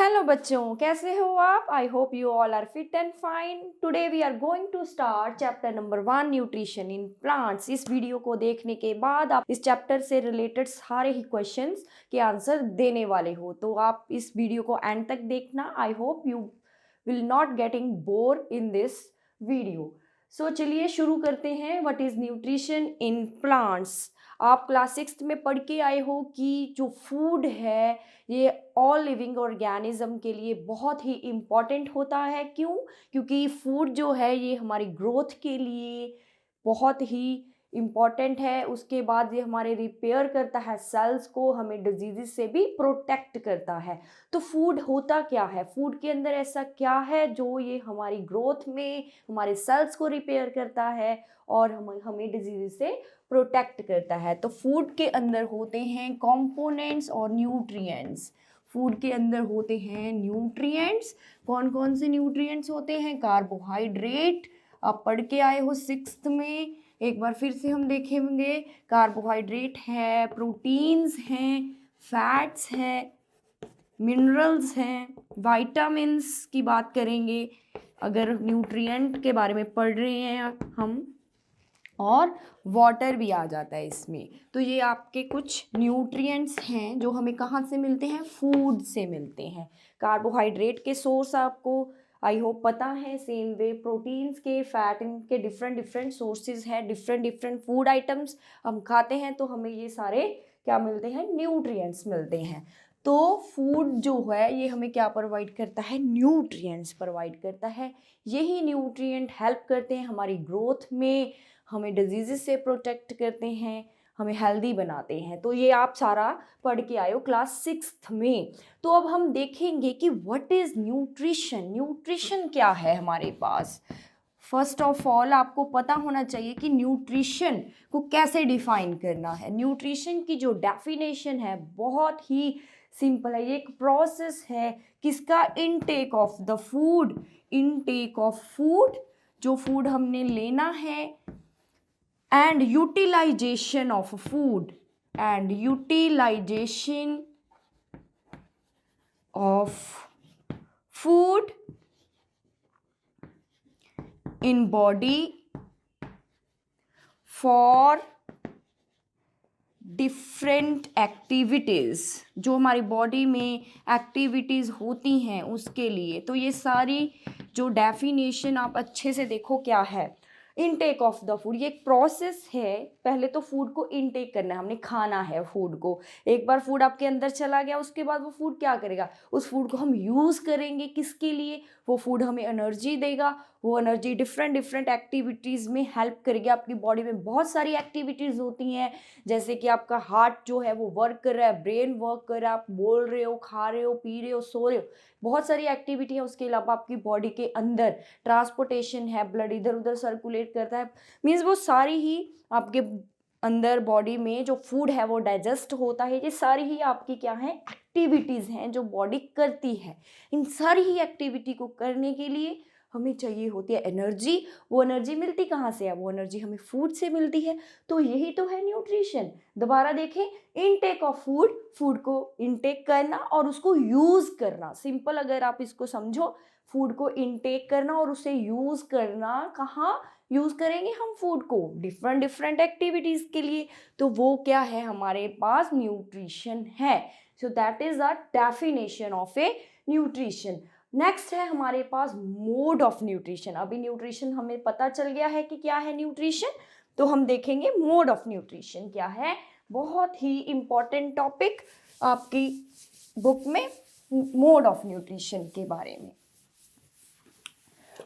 Hello बच्चों, कैसे हो आप? I hope you all are fit and fine. Today we are going to start chapter number 1 nutrition in plants. इस video को देखने के बाद आप इस चैप्टर से रिलेटेड सारे ही क्वेश्चंस के आंसर देने वाले हो, तो आप इस वीडियो को एंड तक देखना। I hope you will not getting bore in this video. So चलिए शुरू करते हैं। What is nutrition in plants? आप क्लास 6 में पढ़ के आए हो कि जो फूड है ये ऑल लिविंग ऑर्गेनिज्म के लिए बहुत ही इम्पॉर्टेंट होता है। क्यों? क्योंकि फूड जो है ये हमारी ग्रोथ के लिए बहुत ही इम्पॉर्टेंट है। उसके बाद ये हमारे रिपेयर करता है सेल्स को, हमें डिजीज़ से भी प्रोटेक्ट करता है। तो फूड होता क्या है? फूड के अंदर ऐसा क्या है जो ये हमारी ग्रोथ में हमारे सेल्स को रिपेयर करता है और हमें डिजीज़ से प्रोटेक्ट करता है? तो फूड के अंदर होते हैं कंपोनेंट्स और न्यूट्रिएंट्स। फूड के अंदर होते हैं न्यूट्रिएंट्स। कौन कौन से न्यूट्रिएंट्स होते हैं? कार्बोहाइड्रेट, आप पढ़ के आए हो 6th में। एक बार फिर से हम देखेंगे। कार्बोहाइड्रेट है, प्रोटीन्स हैं, फैट्स हैं, मिनरल्स हैं, वाइटामिन्स की बात करेंगे अगर न्यूट्रिएंट के बारे में पढ़ रहे हैं हम, और वाटर भी आ जाता है इसमें। तो ये आपके कुछ न्यूट्रिएंट्स हैं जो हमें कहाँ से मिलते हैं? फूड से मिलते हैं। कार्बोहाइड्रेट के सोर्स आपको आई होप पता है। सेम वे प्रोटीन्स के, फैट के डिफरेंट डिफरेंट सोर्सेज हैं। डिफरेंट डिफरेंट फूड आइटम्स हम खाते हैं तो हमें ये सारे क्या मिलते हैं? न्यूट्रिएंट्स मिलते हैं। तो फूड जो है ये हमें क्या प्रोवाइड करता है? न्यूट्रिएंट्स प्रोवाइड करता है। यही न्यूट्रिएंट हेल्प करते हैं हमारी ग्रोथ में, हमें डिजीज़ से प्रोटेक्ट करते हैं, हमें हेल्दी बनाते हैं। तो ये आप सारा पढ़ के आए हो क्लास 6th में। तो अब हम देखेंगे कि व्हाट इज़ न्यूट्रिशन। न्यूट्रिशन क्या है हमारे पास? फर्स्ट ऑफ ऑल आपको पता होना चाहिए कि न्यूट्रिशन को कैसे डिफाइन करना है। न्यूट्रिशन की जो डेफिनेशन है बहुत ही सिंपल है। ये एक प्रोसेस है किसका? Intake of the food. Intake of food, जो फूड हमने लेना है, and utilization of food, and utilization of food in body for different activities, जो हमारी बॉडी में एक्टिविटीज़ होती हैं उसके लिए। तो ये सारी जो डेफिनेशन आप अच्छे से देखो क्या है। इनटेक ऑफ द फूड, ये एक प्रोसेस है। पहले तो फूड को इनटेक करना है, हमने खाना है फूड को। एक बार फूड आपके अंदर चला गया उसके बाद वो फूड क्या करेगा? उस फूड को हम यूज़ करेंगे। किसके लिए? वो फूड हमें एनर्जी देगा। वो एनर्जी डिफरेंट डिफरेंट एक्टिविटीज़ में हेल्प करेगी। आपकी बॉडी में बहुत सारी एक्टिविटीज़ होती हैं, जैसे कि आपका हार्ट जो है वो वर्क कर रहा है, ब्रेन वर्क कर रहा है, आप बोल रहे हो, खा रहे हो, पी रहे हो, सो रहे हो, बहुत सारी एक्टिविटी है। उसके अलावा आपकी बॉडी के अंदर ट्रांसपोर्टेशन है, ब्लड इधर उधर सर्कुलेट करता है। मीन्स वो सारी ही आपके अंदर बॉडी में जो फूड है वो डाइजेस्ट होता है। ये सारी ही आपकी क्या है? एक्टिविटीज़ हैं जो बॉडी करती है। इन सारी ही एक्टिविटी को करने के लिए हमें चाहिए होती है एनर्जी। वो एनर्जी मिलती कहाँ से है? वो एनर्जी हमें फूड से मिलती है। तो यही तो है न्यूट्रिशन। दोबारा देखें, इनटेक ऑफ फूड, फूड को इनटेक करना और उसको यूज़ करना। सिंपल अगर आप इसको समझो, फूड को इनटेक करना और उसे यूज़ करना। कहाँ यूज़ करेंगे हम फूड को? डिफरेंट डिफरेंट एक्टिविटीज़ के लिए। तो वो क्या है हमारे पास? न्यूट्रिशन है। So that is the definition of A nutrition. Next है हमारे पास मोड ऑफ न्यूट्रिशन। अभी न्यूट्रिशन हमें पता चल गया है कि क्या है न्यूट्रिशन, तो हम देखेंगे मोड ऑफ न्यूट्रिशन क्या है। बहुत ही इंपॉर्टेंट टॉपिक आपकी बुक में, मोड ऑफ न्यूट्रिशन के बारे में।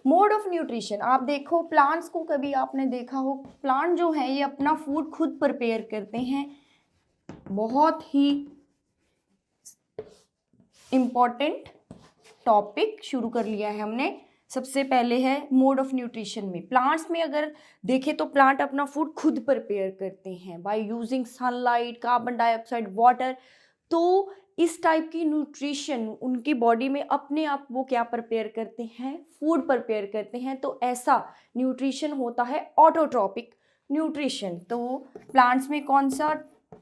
मोड ऑफ न्यूट्रिशन आप देखो, प्लांट्स को कभी आपने देखा हो, प्लांट जो है ये अपना फूड खुद प्रिपेयर करते हैं। बहुत ही इंपॉर्टेंट टॉपिक शुरू कर लिया है हमने। सबसे पहले है मोड ऑफ न्यूट्रिशन में। प्लांट्स में अगर देखें तो प्लांट अपना फूड खुद प्रिपेयर करते हैं by using sunlight, carbon dioxide, water. तो इस टाइप की न्यूट्रिशन उनकी बॉडी में अपने आप वो क्या प्रिपेयर करते हैं? फूड प्रिपेयर करते हैं। तो ऐसा न्यूट्रिशन होता है ऑटोट्रॉपिक न्यूट्रिशन। तो प्लांट्स में कौन सा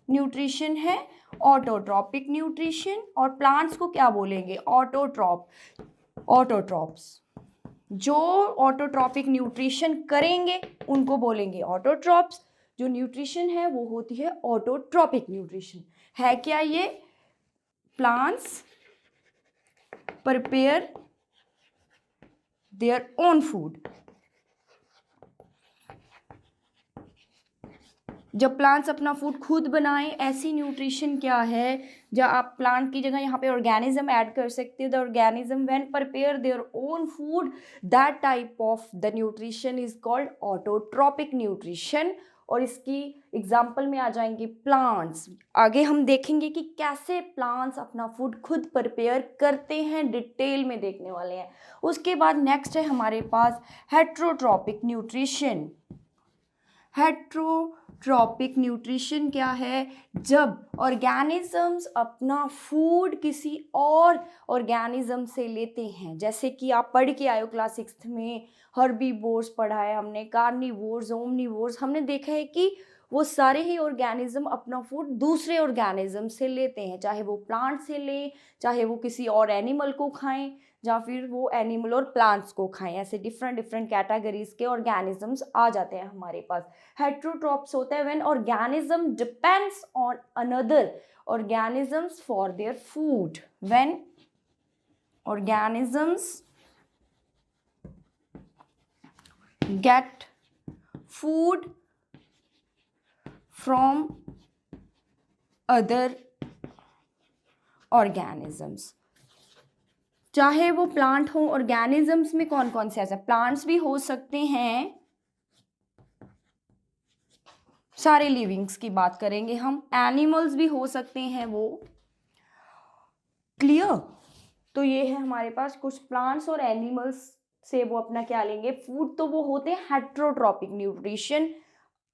न्यूट्रिशन है ऑटोट्रॉपिक न्यूट्रिशन, और प्लांट्स को क्या बोलेंगे? ऑटोट्रॉप्स। जो ऑटोट्रॉपिक न्यूट्रिशन करेंगे उनको बोलेंगे ऑटोट्रॉप्स। जो न्यूट्रिशन है वो होती है ऑटोट्रॉपिक न्यूट्रिशन। है क्या ये? Plants prepare their own food. जब प्लांट्स अपना फूड खुद बनाएं, ऐसी न्यूट्रिशन क्या है? जब आप प्लांट की जगह यहाँ पे ऑर्गेनिज्म ऐड कर सकते हो, the organism when prepare their own food, that type of the nutrition is called autotrophic nutrition. और इसकी एग्जाम्पल में आ जाएंगे प्लांट्स। आगे हम देखेंगे कि कैसे प्लांट्स अपना फूड खुद प्रिपेयर करते हैं, डिटेल में देखने वाले हैं। उसके बाद नेक्स्ट है हमारे पास हेट्रोट्रॉपिक न्यूट्रिशन। हेट्रोट्रॉपिक न्यूट्रिशन क्या है? जब ऑर्गेनिजम्स अपना फूड किसी और ऑर्गेनिज्म से लेते हैं, जैसे कि आप पढ़ के आए हो क्लास 6 में, हर्बीवोर्स पढ़ा है हमने, कार्निवोर्स, ओमनिवोर्स। हमने देखा है कि वो सारे ही ऑर्गेनिज्म अपना फूड दूसरे ऑर्गेनिज्म से लेते हैं, चाहे वो प्लांट से लें, चाहे वो किसी और एनिमल को खाएं, या फिर वो एनिमल और प्लांट्स को खाएं। ऐसे डिफरेंट डिफरेंट कैटेगरीज के ऑर्गेनिजम्स आ जाते हैं हमारे पास। हेट्रोट्रॉप्स होता है when organism depends on another organisms for their food. When organisms get food from other organisms, चाहे वो प्लांट हो, ऑर्गेनिजम्स में कौन कौन से ऐसे प्लांट्स भी हो सकते हैं, सारे लिविंग्स की बात करेंगे हम, एनिमल्स भी हो सकते हैं वो। क्लियर? तो ये है हमारे पास कुछ प्लांट्स और एनिमल्स से वो अपना क्या लेंगे? फूड। तो वो होते हैं हेट्रोट्रॉपिक न्यूट्रिशन।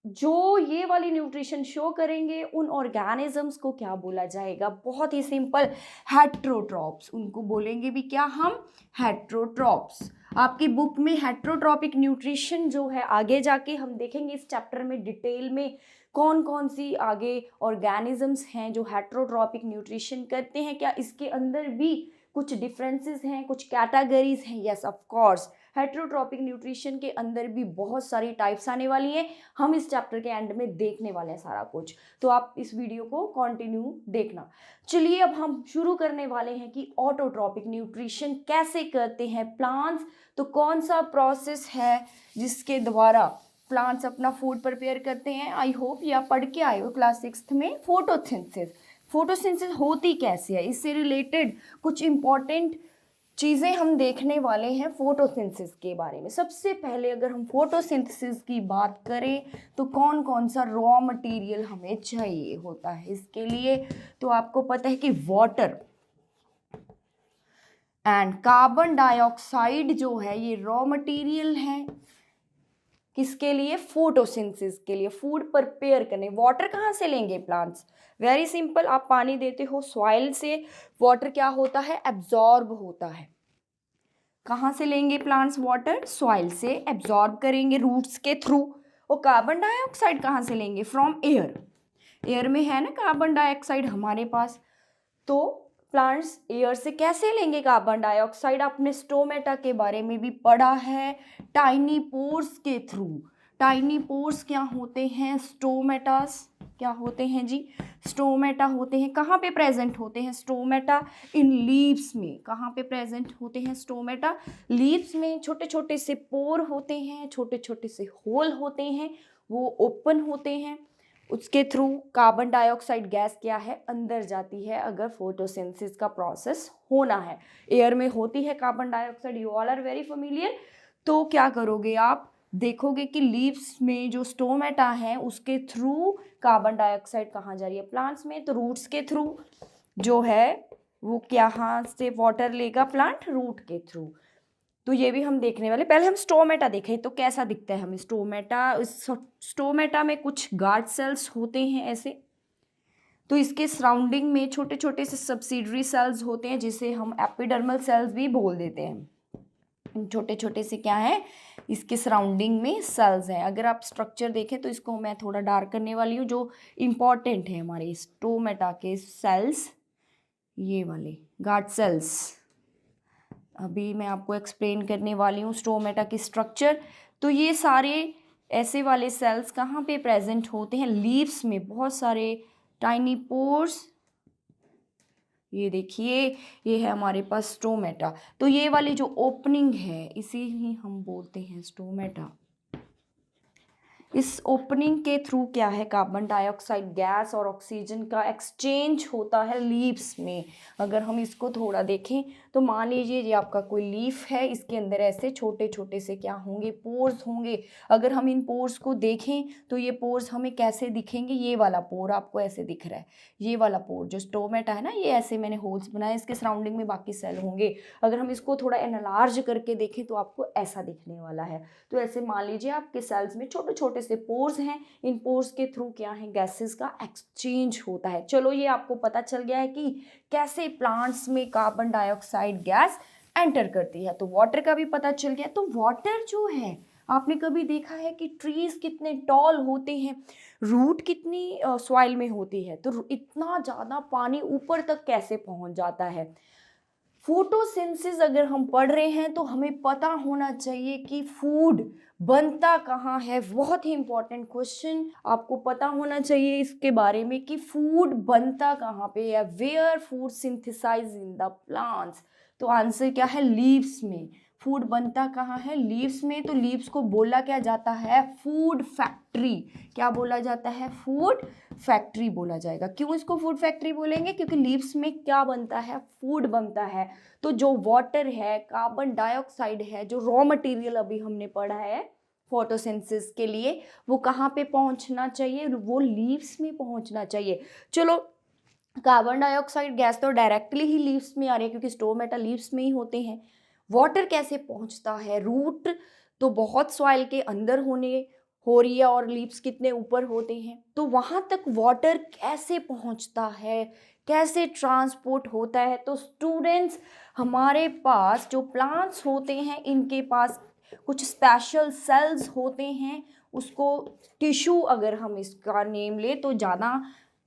जो ये वाली न्यूट्रिशन शो करेंगे उन ऑर्गेनिजम्स को क्या बोला जाएगा? बहुत ही सिंपल, हेट्रोट्रॉप्स। उनको बोलेंगे भी क्या हम? हेट्रोट्रॉप्स। आपकी बुक में हेट्रोट्रॉपिक न्यूट्रिशन जो है, आगे जाके हम देखेंगे इस चैप्टर में डिटेल में कौन कौन सी आगे ऑर्गेनिजम्स हैं जो हेट्रोट्रॉपिक न्यूट्रिशन करते हैं। क्या इसके अंदर भी कुछ डिफरेंसेस हैं, कुछ कैटेगरीज हैं? Yes of course, heterotrophic nutrition के अंदर भी बहुत सारी टाइप्स आने वाली हैं। हम इस चैप्टर के एंड में देखने वाले हैं सारा कुछ, तो आप इस वीडियो को कंटिन्यू देखना। चलिए अब हम शुरू करने वाले हैं कि ऑटोट्रॉपिक न्यूट्रिशन कैसे करते हैं प्लांट्स। तो कौन सा प्रोसेस है जिसके द्वारा प्लांट्स अपना फूड प्रिपेयर करते हैं? आई होप ये आप पढ़ के आए हो क्लास 6 में, फोटोसिंथेसिस। फोटोसिंथेसिस होती कैसे है, इससे रिलेटेड कुछ इंपॉर्टेंट चीज़ें हम देखने वाले हैं फोटोसिंथेसिस के बारे में। सबसे पहले अगर हम फोटोसिंथेसिस की बात करें तो कौन कौन सा रॉ मटेरियल हमें चाहिए होता है इसके लिए? तो आपको पता है कि वाटर एंड कार्बन डाइऑक्साइड जो है ये रॉ मटेरियल है। किसके लिए? फोटोसिंथेसिस के लिए, फूड प्रिपेयर करने। वाटर कहाँ से लेंगे प्लांट्स? वेरी सिंपल, आप पानी देते हो सॉइल से, वाटर क्या होता है? एब्जॉर्ब होता है। कहाँ से लेंगे प्लांट्स वाटर? सॉइल से एब्जॉर्ब करेंगे रूट्स के थ्रू। और कार्बन डाइऑक्साइड कहाँ से लेंगे? From air. एयर में है ना कार्बन डाइऑक्साइड हमारे पास, तो प्लांट्स एयर से कैसे लेंगे कार्बन डाइऑक्साइड? आपने स्टोमेटा के बारे में भी पढ़ा है, टाइनी पोर्स के थ्रू। टाइनी पोर्स क्या होते हैं? स्टोमेटास क्या होते हैं जी? स्टोमेटा होते हैं। कहाँ पे प्रेजेंट होते हैं स्टोमेटा? इन लीव्स में। कहाँ पे प्रेजेंट होते हैं स्टोमेटा? लीव्स में। छोटे छोटे से पोर होते हैं, छोटे छोटे से होल होते हैं, वो ओपन होते हैं। उसके थ्रू कार्बन डाइऑक्साइड गैस क्या है? अंदर जाती है अगर फोटोसिंथेसिस का प्रोसेस होना है। एयर में होती है carbon dioxide, you all are very familiar. तो क्या करोगे आप? देखोगे कि लीव्स में जो स्टोमेटा है उसके थ्रू कार्बन डाइऑक्साइड कहाँ जा रही है? प्लांट्स में। तो रूट्स के थ्रू जो है वो क्या से वाटर लेगा प्लांट? रूट के थ्रू। तो ये भी हम देखने वाले। पहले हम स्टोमेटा देखें तो कैसा दिखता है हमें स्टोमेटा। स्टोमेटा में कुछ गार्ड सेल्स होते हैं ऐसे, तो इसके सराउंडिंग में छोटे छोटे से सब्सिडरी सेल्स होते हैं जिसे हम एपिडर्मल सेल्स भी बोल देते हैं। छोटे छोटे से क्या है, इसके सराउंडिंग में सेल्स हैं। अगर आप स्ट्रक्चर देखें तो इसको मैं थोड़ा डार्क करने वाली हूँ, जो इम्पॉर्टेंट है हमारे स्टोमेटा के सेल्स, ये वाले गार्ड सेल्स। अभी मैं आपको एक्सप्लेन करने वाली हूँ स्टोमेटा की स्ट्रक्चर। तो ये सारे ऐसे वाले सेल्स कहाँ पे प्रेजेंट होते हैं, लीव्स में, बहुत सारे टाइनी पोर्स। ये देखिए, ये है हमारे पास स्टोमेटा। तो ये वाली जो ओपनिंग है इसी ही हम बोलते हैं स्टोमेटा। इस ओपनिंग के थ्रू क्या है, कार्बन डाइऑक्साइड गैस और ऑक्सीजन का एक्सचेंज होता है लीव्स में। अगर हम इसको थोड़ा देखें तो मान लीजिए ये आपका कोई लीफ है, इसके अंदर ऐसे छोटे छोटे से क्या होंगे, पोर्स होंगे। अगर हम इन पोर्स को देखें तो ये पोर्स हमें कैसे दिखेंगे, ये वाला पोर आपको ऐसे दिख रहा है, ये वाला पोर जो स्टोमेटा है ना, ये ऐसे मैंने होल्स बनाए, इसके सराउंडिंग में बाकी सेल होंगे। अगर हम इसको थोड़ा एनालार्ज करके देखें तो आपको ऐसा दिखने वाला है। तो ऐसे मान लीजिए आपके सेल्स में छोटे छोटे से पोर्स हैं, इन पोर्स के थ्रू क्या है, गैसेस का एक्सचेंज होता है। चलो ये आपको पता चल गया है कि कैसे प्लांट्स में कार्बन डाइऑक्साइड गैस एंटर करती है। तो वाटर का भी पता चल गया। तो वाटर जो है, आपने कभी देखा है कि ट्रीज कितने टॉल होते हैं, रूट कितनी सॉइल में होती है, तो इतना ज़्यादा पानी ऊपर तक कैसे पहुंच जाता है। फोटोसिंथेसिस अगर हम पढ़ रहे हैं तो हमें पता होना चाहिए कि फूड बनता कहाँ है। बहुत ही इंपॉर्टेंट क्वेश्चन, आपको पता होना चाहिए इसके बारे में कि फूड बनता कहाँ पे है, where food synthesize in the plants. तो आंसर क्या है, लीव्स में। फूड बनता कहाँ है, लीव्स में। तो लीव्स को बोला क्या जाता है, फूड फैक्ट्री। क्या बोला जाता है, फूड फैक्ट्री बोला जाएगा। क्यों इसको फूड फैक्ट्री बोलेंगे, क्योंकि लीव्स में क्या बनता है, फूड बनता है। तो जो वाटर है, कार्बन डाइऑक्साइड है, जो रॉ मटेरियल अभी हमने पढ़ा है फोटोसिंथेसिस के लिए, वो कहाँ पे पहुंचना चाहिए, वो लीव्स में पहुंचना चाहिए। चलो, कार्बन डाइऑक्साइड गैस तो डायरेक्टली ही लीव्स में आ रही है क्योंकि स्टोमेटा लीव्स में ही होते हैं। वाटर कैसे पहुंचता है, रूट तो बहुत सॉइल के अंदर हो रही है और लीव्स कितने ऊपर होते हैं, तो वहां तक वाटर कैसे पहुंचता है, कैसे ट्रांसपोर्ट होता है। तो स्टूडेंट्स, हमारे पास जो प्लांट्स होते हैं इनके पास कुछ स्पेशल सेल्स होते हैं, उसको टिश्यू अगर हम इसका नेम ले तो ज़्यादा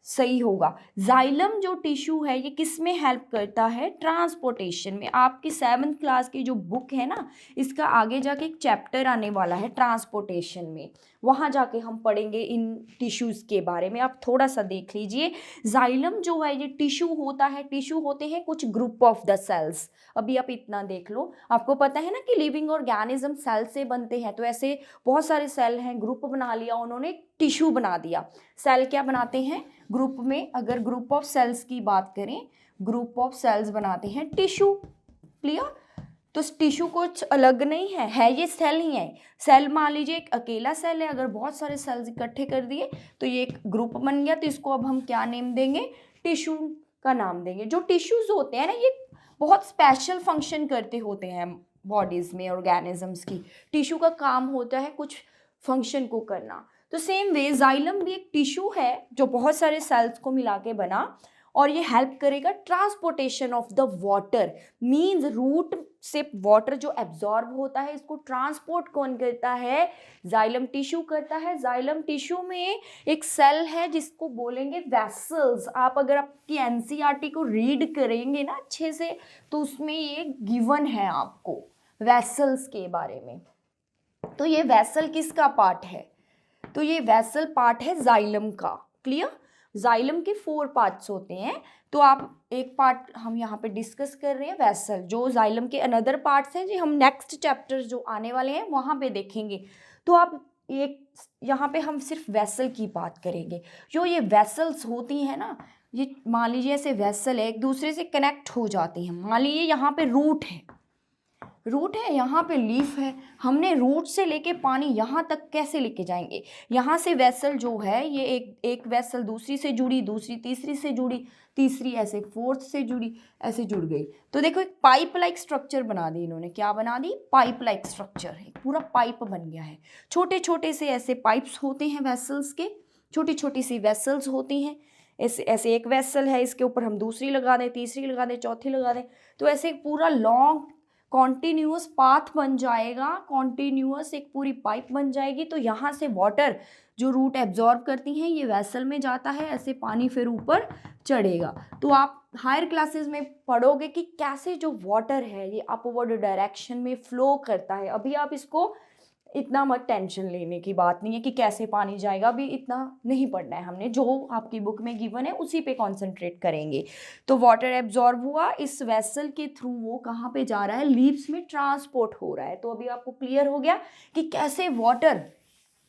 सही होगा। जाइलम जो टिश्यू है ये किस में हेल्प करता है, ट्रांसपोर्टेशन में। आपकी 7th क्लास की जो बुक है ना, इसका आगे जाके एक चैप्टर आने वाला है ट्रांसपोर्टेशन में, वहाँ जाके हम पढ़ेंगे इन टिश्यूज़ के बारे में। आप थोड़ा सा देख लीजिए। जाइलम जो है ये टिश्यू होता है, टिश्यू होते हैं कुछ ग्रुप ऑफ द सेल्स। अभी आप इतना देख लो, आपको पता है ना कि लिविंग ऑर्गेनिज्म सेल से बनते हैं। तो ऐसे बहुत सारे सेल हैं, ग्रुप बना लिया उन्होंने, टिश्यू बना दिया। सेल क्या बनाते हैं, ग्रुप में अगर ग्रुप ऑफ सेल्स की बात करें, ग्रुप ऑफ सेल्स बनाते हैं टिश्यू। क्लियर। तो टिश्यू कुछ अलग नहीं है ये सेल ही है। सेल मान लीजिए एक अकेला सेल है, अगर बहुत सारे सेल्स इकट्ठे कर दिए तो ये एक ग्रुप बन गया। तो इसको अब हम क्या नेम देंगे, टिश्यू का नाम देंगे। जो टिश्यूज होते हैं ना, ये बहुत स्पेशल फंक्शन करते होते हैं बॉडीज में, ऑर्गेनिजम्स की। टिश्यू का काम होता है कुछ फंक्शन को करना। तो सेम वे जाइलम भी एक टिश्यू है जो बहुत सारे सेल्स को मिला के बना, और ये हेल्प करेगा transportation of the water. Means root से वाटर जो एब्जॉर्ब होता है, इसको ट्रांसपोर्ट कौन करता है, जाइलम टिश्यू करता है। जाइलम टिश्यू में एक सेल है जिसको बोलेंगे वेसल्स। आप अगर आपकी एनसीईआरटी को रीड करेंगे ना अच्छे से, तो उसमें ये गिवन है आपको वेसल्स के बारे में। तो ये वेसल किसका पार्ट है, तो ये वेसल पार्ट है जाइलम का। क्लियर। जाइलम के 4 पार्ट्स होते हैं, तो आप एक पार्ट हम यहाँ पे डिस्कस कर रहे हैं वेसल। जो जाइलम के अनदर पार्ट्स हैं जी, हम नेक्स्ट चैप्टर जो आने वाले हैं वहाँ पे देखेंगे। तो आप एक यहाँ पे हम सिर्फ वेसल की बात करेंगे। जो ये वेसल्स होती हैं ना, ये मान लीजिए ऐसे वेसल है, एक दूसरे से कनेक्ट हो जाती हैं। मान लीजिए यहाँ पे रूट है, रूट है, यहाँ पे लीफ है, हमने रूट से लेके पानी यहाँ तक कैसे लेके जाएंगे। यहाँ से वेसल जो है, ये एक वेसल दूसरी से जुड़ी, दूसरी तीसरी से जुड़ी, तीसरी ऐसे 4th से जुड़ी, ऐसे जुड़ गई। तो देखो एक पाइप लाइक स्ट्रक्चर बना दी इन्होंने। क्या बना दी, पाइप लाइक स्ट्रक्चर है, पूरा पाइप बन गया है। छोटे छोटे से ऐसे पाइप्स होते हैं वेसल्स के, छोटी छोटी सी वेसल्स होती हैं। ऐसे ऐसे एक वेसल है, इसके ऊपर हम दूसरी लगा दें, तीसरी लगा दें, चौथी लगा दें, तो ऐसे पूरा लॉन्ग कॉन्टिन्यूअस पाथ बन जाएगा, कॉन्टिन्यूअस एक पूरी पाइप बन जाएगी। तो यहाँ से वाटर जो रूट एब्जॉर्ब करती हैं ये वेसल में जाता है, ऐसे पानी फिर ऊपर चढ़ेगा। तो आप हायर क्लासेस में पढ़ोगे कि कैसे जो वाटर है ये अपवर्ड डायरेक्शन में फ्लो करता है। अभी आप इसको इतना मत टेंशन लेने की बात नहीं है कि कैसे पानी जाएगा, अभी इतना नहीं पढ़ना है हमने, जो आपकी बुक में गिवन है उसी पे कंसंट्रेट करेंगे। तो वाटर एब्जॉर्ब हुआ, इस वेसल के थ्रू वो कहाँ पे जा रहा है, लीव्स में ट्रांसपोर्ट हो रहा है। तो अभी आपको क्लियर हो गया कि कैसे वाटर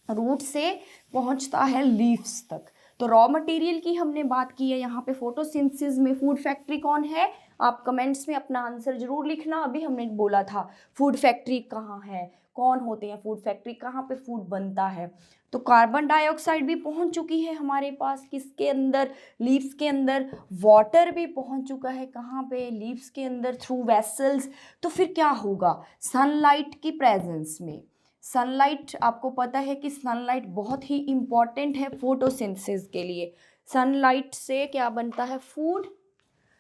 रूट से पहुंचता है लीव्स तक। तो रॉ मटेरियल की हमने बात की है यहाँ पे फोटोसिंथेसिस में। फूड फैक्ट्री कौन है, आप कमेंट्स में अपना आंसर जरूर लिखना। अभी हमने बोला था फूड फैक्ट्री कहाँ है, कौन होते हैं फूड फैक्ट्री, कहाँ पे फूड बनता है। तो कार्बन डाइऑक्साइड भी पहुंच चुकी है हमारे पास, किसके अंदर, लीव्स के अंदर। वाटर भी पहुंच चुका है कहाँ पे, लीव्स के अंदर, थ्रू वेसल्स। तो फिर क्या होगा, सनलाइट की प्रेजेंस में, सनलाइट आपको पता है कि सनलाइट बहुत ही इम्पॉर्टेंट है फोटोसिंथेसिस के लिए। सनलाइट से क्या बनता है, फूड।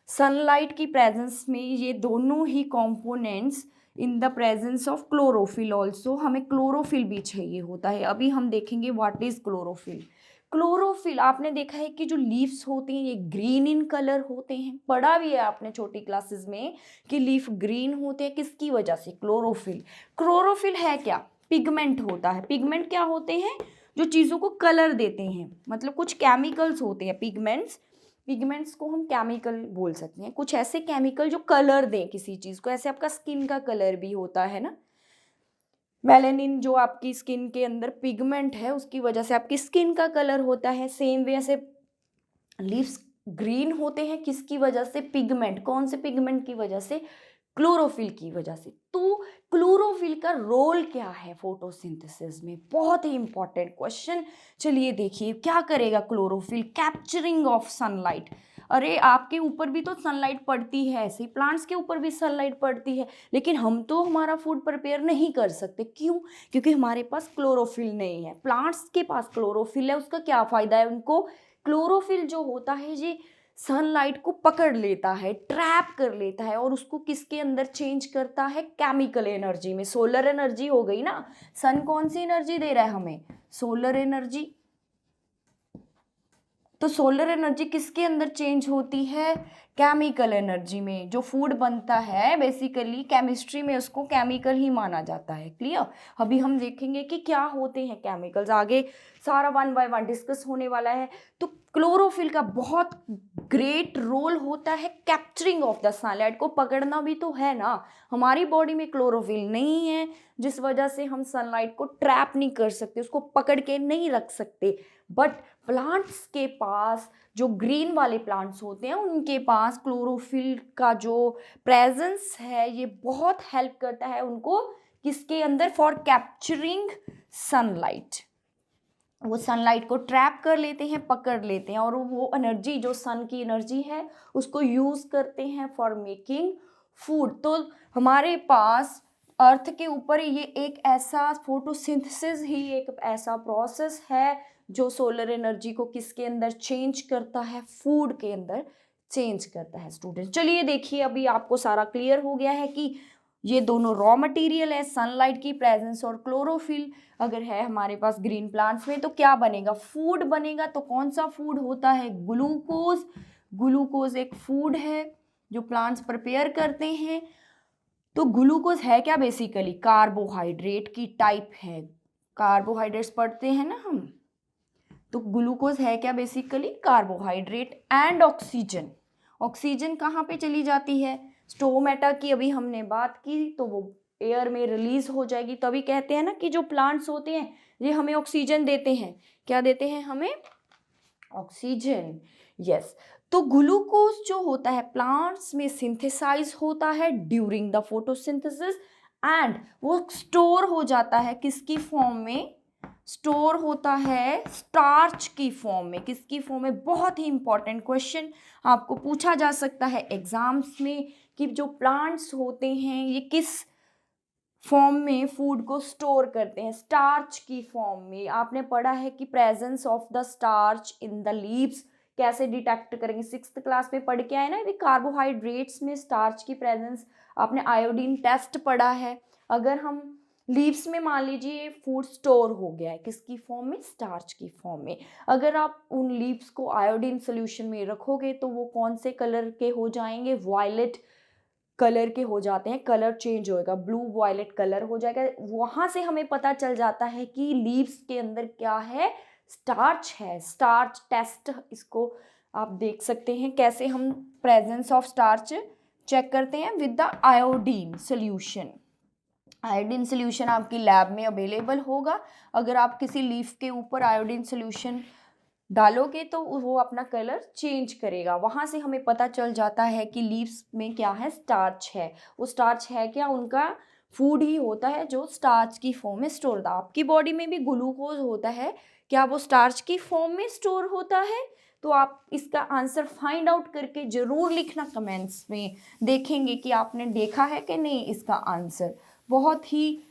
सनलाइट की प्रेजेंस में ये दोनों ही components, in the presence of chlorophyll also, हमें क्लोरोफिल भी चाहिए होता है। अभी हम देखेंगे व्हाट इज क्लोरोफिल। क्लोरोफिल आपने देखा है कि जो लीव्स होते हैं ये ग्रीन इन कलर होते हैं, पढ़ा भी है आपने छोटी क्लासेस में कि लीफ ग्रीन होते हैं, किसकी वजह से, क्लोरोफिल। क्लोरोफिल है क्या, पिगमेंट होता है। पिगमेंट क्या होते हैं, जो चीज़ों को कलर देते हैं, मतलब कुछ केमिकल्स होते हैं पिगमेंट्स। पिगमेंट्स को हम केमिकल बोल सकते हैं, कुछ ऐसे केमिकल जो कलर दें किसी चीज़ को। ऐसे आपका स्किन का कलर भी होता है ना, मेलानिन जो आपकी स्किन के अंदर पिगमेंट है उसकी वजह से आपकी स्किन का कलर होता है। सेम वे से लीव्स ग्रीन होते हैं, किसकी वजह से, पिगमेंट। कौन से पिगमेंट की वजह से, क्लोरोफिल की वजह से। तो क्लोरोफिल का रोल क्या है फोटोसिंथेसिस में, बहुत ही इंपॉर्टेंट क्वेश्चन। चलिए देखिए क्या करेगा क्लोरोफिल, कैप्चरिंग ऑफ सनलाइट। अरे आपके ऊपर भी तो सनलाइट पड़ती है, ऐसे ही प्लांट्स के ऊपर भी सनलाइट पड़ती है, लेकिन हम तो हमारा फूड प्रिपेयर नहीं कर सकते। क्यों, क्योंकि हमारे पास क्लोरोफिल नहीं है। प्लांट्स के पास क्लोरोफिल है, उसका क्या फायदा है उनको, क्लोरोफिल जो होता है ये सनलाइट को पकड़ लेता है, ट्रैप कर लेता है, और उसको किसके अंदर चेंज करता है, केमिकल एनर्जी में। सोलर एनर्जी हो गई ना, सन कौन सी एनर्जी दे रहा है हमें, सोलर एनर्जी। तो सोलर एनर्जी किसके अंदर चेंज होती है, केमिकल एनर्जी में। जो फूड बनता है बेसिकली केमिस्ट्री में उसको केमिकल ही माना जाता है। क्लियर, अभी हम देखेंगे कि क्या होते हैं केमिकल्स, आगे सारा वन बाय वन डिस्कस होने वाला है। तो क्लोरोफिल का बहुत ग्रेट रोल होता है कैप्चरिंग ऑफ द सनलाइट, को पकड़ना भी तो है ना। हमारी बॉडी में क्लोरोफिल नहीं है, जिस वजह से हम सनलाइट को ट्रैप नहीं कर सकते, उसको पकड़ के नहीं रख सकते। बट प्लांट्स के पास, जो ग्रीन वाले प्लांट्स होते हैं उनके पास क्लोरोफिल का जो प्रेजेंस है ये बहुत हेल्प करता है उनको, किसके अंदर, फॉर कैप्चरिंग सनलाइट। वो सनलाइट को ट्रैप कर लेते हैं, पकड़ लेते हैं, और वो एनर्जी जो सन की एनर्जी है उसको यूज करते हैं फॉर मेकिंग फूड। तो हमारे पास अर्थ के ऊपर ये एक ऐसा फोटोसिंथेसिस ही एक ऐसा प्रोसेस है जो सोलर एनर्जी को किसके अंदर चेंज करता है, फूड के अंदर चेंज करता है। स्टूडेंट चलिए देखिए, अभी आपको सारा क्लियर हो गया है कि ये दोनों रॉ मटेरियल है, सनलाइट की प्रेजेंस और क्लोरोफिल अगर है हमारे पास ग्रीन प्लांट्स में तो क्या बनेगा, फूड बनेगा। तो कौन सा फूड होता है, ग्लूकोज। ग्लूकोज एक फूड है जो प्लांट्स प्रिपेयर करते हैं। तो ग्लूकोज है क्या, बेसिकली कार्बोहाइड्रेट की टाइप है। कार्बोहाइड्रेट्स पढ़ते हैं ना हम, तो ग्लूकोज है क्या, basically carbohydrate and oxygen. Oxygen कहाँ पे चली जाती है, स्टोमेटा की अभी हमने बात की, तो वो एयर में रिलीज हो जाएगी। तभी कहते हैं ना कि जो प्लांट्स होते हैं ये हमें ऑक्सीजन देते हैं। क्या देते हैं हमें, ऑक्सीजन। यस, तो ग्लूकोज जो होता है प्लांट्स में सिंथेसाइज होता है ड्यूरिंग द फोटोसिंथेसिस, एंड वो स्टोर हो जाता है किसकी फॉर्म में, स्टोर होता है स्टार्च की फॉर्म में। किसकी फॉर्म में, बहुत ही इंपॉर्टेंट क्वेश्चन आपको पूछा जा सकता है एग्जाम्स में कि जो प्लांट्स होते हैं ये किस फॉर्म में फूड को स्टोर करते हैं, स्टार्च की फॉर्म में। आपने पढ़ा है कि presence of the starch in the leaves कैसे डिटेक्ट करेंगे, 6th क्लास में पढ़ के आए ना, भी कार्बोहाइड्रेट्स में स्टार्च की प्रेजेंस आपने आयोडीन टेस्ट पढ़ा है। अगर हम लीव्स में मान लीजिए फूड स्टोर हो गया है, किसकी फॉर्म में, स्टार्च की फॉर्म में, अगर आप उन लीव्स को आयोडीन सोल्यूशन में रखोगे तो वो कौन से कलर के हो जाएंगे, वायलेट कलर के हो जाते हैं, कलर चेंज होएगा, ब्लू वायलेट कलर हो जाएगा। वहां से हमें पता चल जाता है कि लीव्स के अंदर क्या है, स्टार्च है। स्टार्च टेस्ट, इसको आप देख सकते हैं कैसे हम प्रेजेंस ऑफ स्टार्च चेक करते हैं, with the iodine solution. Iodine solution आपकी लैब में अवेलेबल होगा। अगर आप किसी लीफ के ऊपर आयोडीन सोल्यूशन डालोगे तो वो अपना कलर चेंज करेगा। वहां से हमें पता चल जाता है कि लीव्स में क्या है, स्टार्च है। वो स्टार्च है क्या, उनका फूड ही होता है जो स्टार्च की फॉर्म में स्टोर होता है। आपकी बॉडी में भी ग्लूकोज होता है, क्या वो स्टार्च की फॉर्म में स्टोर होता है? तो आप इसका आंसर फाइंड आउट करके जरूर लिखना कमेंट्स में, देखेंगे कि आपने देखा है कि नहीं इसका आंसर। बहुत ही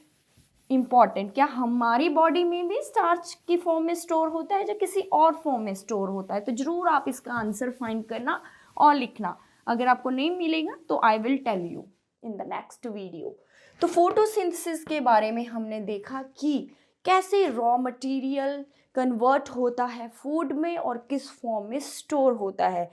इम्पॉर्टेंट, क्या हमारी बॉडी में भी स्टार्च की फॉर्म में स्टोर होता है या किसी और फॉर्म में स्टोर होता है? तो जरूर आप इसका आंसर फाइंड करना और लिखना। अगर आपको नहीं मिलेगा तो I will tell you in the next video. तो फोटोसिंथेसिस के बारे में हमने देखा कि कैसे रॉ मटेरियल कन्वर्ट होता है फूड में और किस फॉर्म में स्टोर होता है।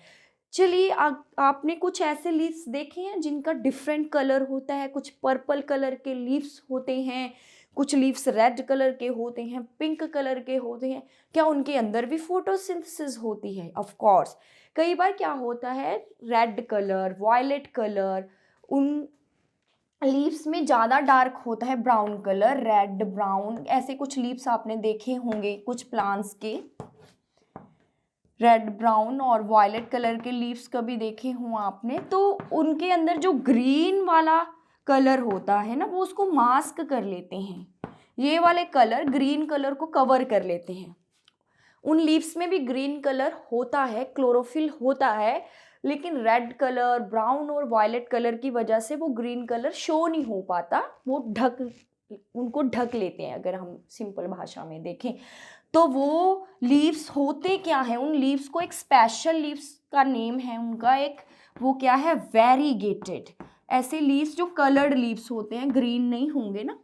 चलिए, आपने कुछ ऐसे लीव्स देखे हैं जिनका डिफरेंट कलर होता है, कुछ पर्पल कलर के लीव्स होते हैं, कुछ लीव्स रेड कलर के होते हैं, पिंक कलर के होते हैं। क्या उनके अंदर भी फोटोसिंथेसिस होती है? Of course. कई बार क्या होता है, रेड कलर, वायलेट कलर उन लीव्स में ज़्यादा डार्क होता है, ब्राउन कलर, रेड ब्राउन, ऐसे कुछ लीव्स आपने देखे होंगे कुछ प्लांट्स के, रेड ब्राउन और वायलेट कलर के लीव्स कभी देखे हों आपने, तो उनके अंदर जो ग्रीन वाला कलर होता है ना, वो उसको मास्क कर लेते हैं। ये वाले कलर ग्रीन कलर को कवर कर लेते हैं। उन लीव्स में भी ग्रीन कलर होता है, क्लोरोफिल होता है, लेकिन रेड कलर, ब्राउन और वायलेट कलर की वजह से वो ग्रीन कलर शो नहीं हो पाता, वो उनको ढक लेते हैं। अगर हम सिंपल भाषा में देखें तो वो लीव्स होते क्या हैं, उन लीव्स को एक स्पेशल लीव्स का नेम है उनका, एक वो क्या है, वेरीगेटेड। ऐसे लीव्स जो कलर्ड लीव्स होते हैं, ग्रीन नहीं होंगे ना,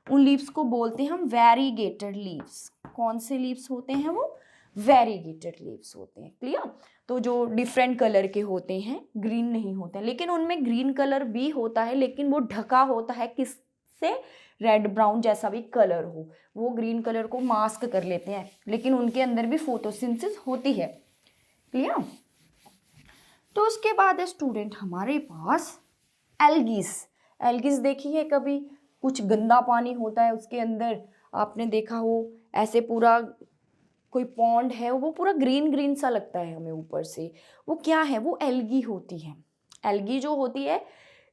उन लीव्स को बोलते हैं हम वेरीगेटेड लीव्स। कौन से लीव्स होते हैं वो? वेरीगेटेड लीव्स होते हैं। क्लियर? तो जो डिफरेंट कलर के होते हैं, ग्रीन नहीं होते हैं, लेकिन उनमें ग्रीन कलर भी होता है, लेकिन वो ढका होता है किससे? रेड ब्राउन जैसा भी कलर हो, वो ग्रीन कलर को मास्क कर लेते हैं, लेकिन उनके अंदर भी फोटोसिंथेसिस होती है। क्लियर? तो उसके बाद है स्टूडेंट हमारे पास एल्गीज। एल्गीज देखी है कभी? कुछ गंदा पानी होता है उसके अंदर, आपने देखा हो, ऐसे पूरा कोई पॉन्ड है, वो पूरा ग्रीन ग्रीन सा लगता है हमें ऊपर से, वो क्या है? वो एल्गी होती है। एल्गी जो होती है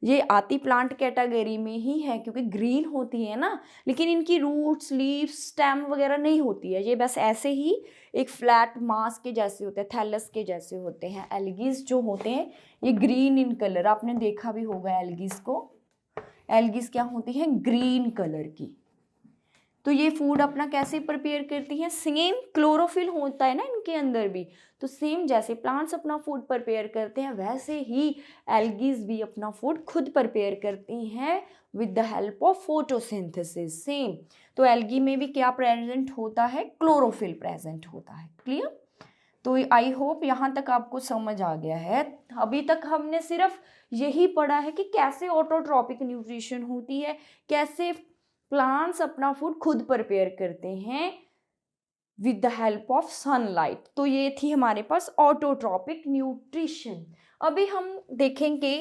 ये आती प्लांट कैटेगरी में ही है, क्योंकि ग्रीन होती है ना, लेकिन इनकी रूट्स, लीव्स, स्टेम वगैरह नहीं होती है, ये बस ऐसे ही एक फ्लैट मास के जैसे होते हैं, थैलस के जैसे होते हैं। एल्गीज जो होते हैं ये ग्रीन इन कलर, आपने देखा भी होगा एल्गीज को। एल्गीज क्या होती है? ग्रीन कलर की। तो ये फूड अपना कैसे प्रिपेयर करती हैं? सेम क्लोरोफिल होता है ना इनके अंदर भी, तो सेम जैसे प्लांट्स अपना फूड प्रिपेयर करते हैं, वैसे ही एल्गीज भी अपना फूड खुद प्रिपेयर करती हैं with the help of photosynthesis. Same. तो एल्गी में भी क्या प्रेजेंट होता है? क्लोरोफिल प्रेजेंट होता है। क्लियर? तो आई होप यहाँ तक आपको समझ आ गया है। अभी तक हमने सिर्फ यही पढ़ा है कि कैसे ऑटोट्रॉपिक न्यूट्रिशन होती है, कैसे प्लांट्स अपना फूड खुद प्रिपेयर करते हैं with the help of sunlight. तो ये थी हमारे पास ऑटोट्रॉपिक न्यूट्रिशन। अभी हम देखेंगे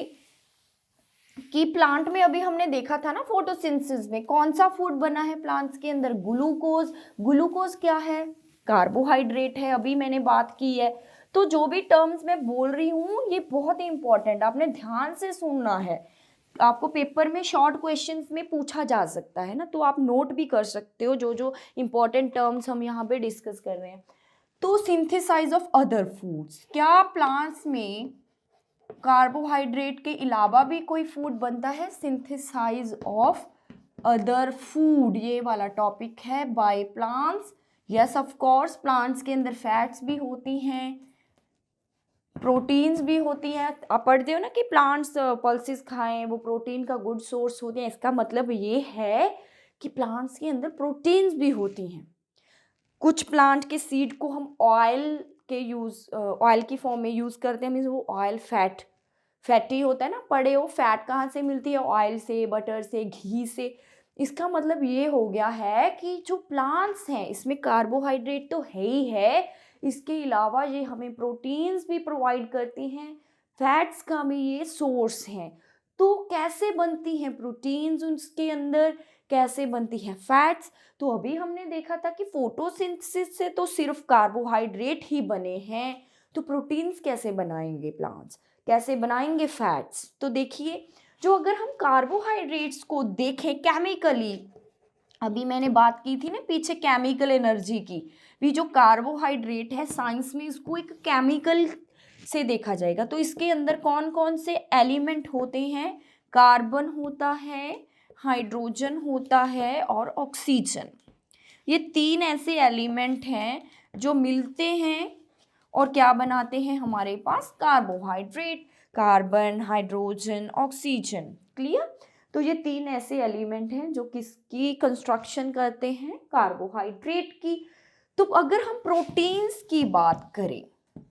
कि प्लांट में, अभी हमने देखा था ना फोटोसिंथेसिस में कौन सा फूड बना है प्लांट्स के अंदर? ग्लूकोज। ग्लूकोज क्या है? कार्बोहाइड्रेट है, अभी मैंने बात की है। तो जो भी टर्म्स मैं बोल रही हूँ ये बहुत ही इंपॉर्टेंट, आपने ध्यान से सुनना है। आपको पेपर में शॉर्ट क्वेश्चंस में पूछा जा सकता है ना, तो आप नोट भी कर सकते हो जो जो इंपॉर्टेंट टर्म्स हम यहाँ पे डिस्कस कर रहे हैं। तो सिंथेसाइज ऑफ अदर फूड्स, क्या प्लांट्स में कार्बोहाइड्रेट के अलावा भी कोई फूड बनता है? सिंथेसाइज ऑफ अदर फूड, ये वाला टॉपिक है by plants. Yes of course, plants के अंदर फैट्स भी होती हैं, प्रोटीन्स भी होती हैं। आप पढ़ते हो ना कि प्लांट्स पल्सेस खाएं, वो प्रोटीन का गुड सोर्स होते हैं। इसका मतलब ये है कि प्लांट्स के अंदर प्रोटीन्स भी होती हैं। कुछ प्लांट के सीड को हम ऑयल की फॉर्म में यूज़ करते हैं। मीन्स वो ऑयल फैटी होता है ना, पड़े हो फैट कहाँ से मिलती है? ऑयल से, बटर से, घी से। इसका मतलब ये हो गया है कि जो प्लांट्स हैं इसमें कार्बोहाइड्रेट तो है ही है, इसके अलावा ये हमें प्रोटीन्स भी प्रोवाइड करती हैं, फैट्स का भी ये सोर्स हैं। तो कैसे बनती हैं प्रोटीन्स उसके अंदर, कैसे बनती हैं फैट्स? तो अभी हमने देखा था कि फोटोसिंथेसिस से तो सिर्फ कार्बोहाइड्रेट ही बने हैं, तो प्रोटीन्स कैसे बनाएंगे प्लांट्स, कैसे बनाएंगे फैट्स? तो देखिए, जो अगर हम कार्बोहाइड्रेट्स को देखें केमिकली, अभी मैंने बात की थी ना पीछे केमिकल एनर्जी की, भी जो कार्बोहाइड्रेट है साइंस में इसको एक केमिकल से देखा जाएगा। तो इसके अंदर कौन कौन से एलिमेंट होते हैं? कार्बन होता है, हाइड्रोजन होता है और ऑक्सीजन। ये तीन ऐसे एलिमेंट हैं जो मिलते हैं और क्या बनाते हैं हमारे पास? Carbohydrate. Carbon, hydrogen, oxygen. Clear? तो ये तीन ऐसे एलिमेंट हैं जो किसकी कंस्ट्रक्शन करते हैं? कार्बोहाइड्रेट की। तो अगर हम प्रोटीन्स की बात करें,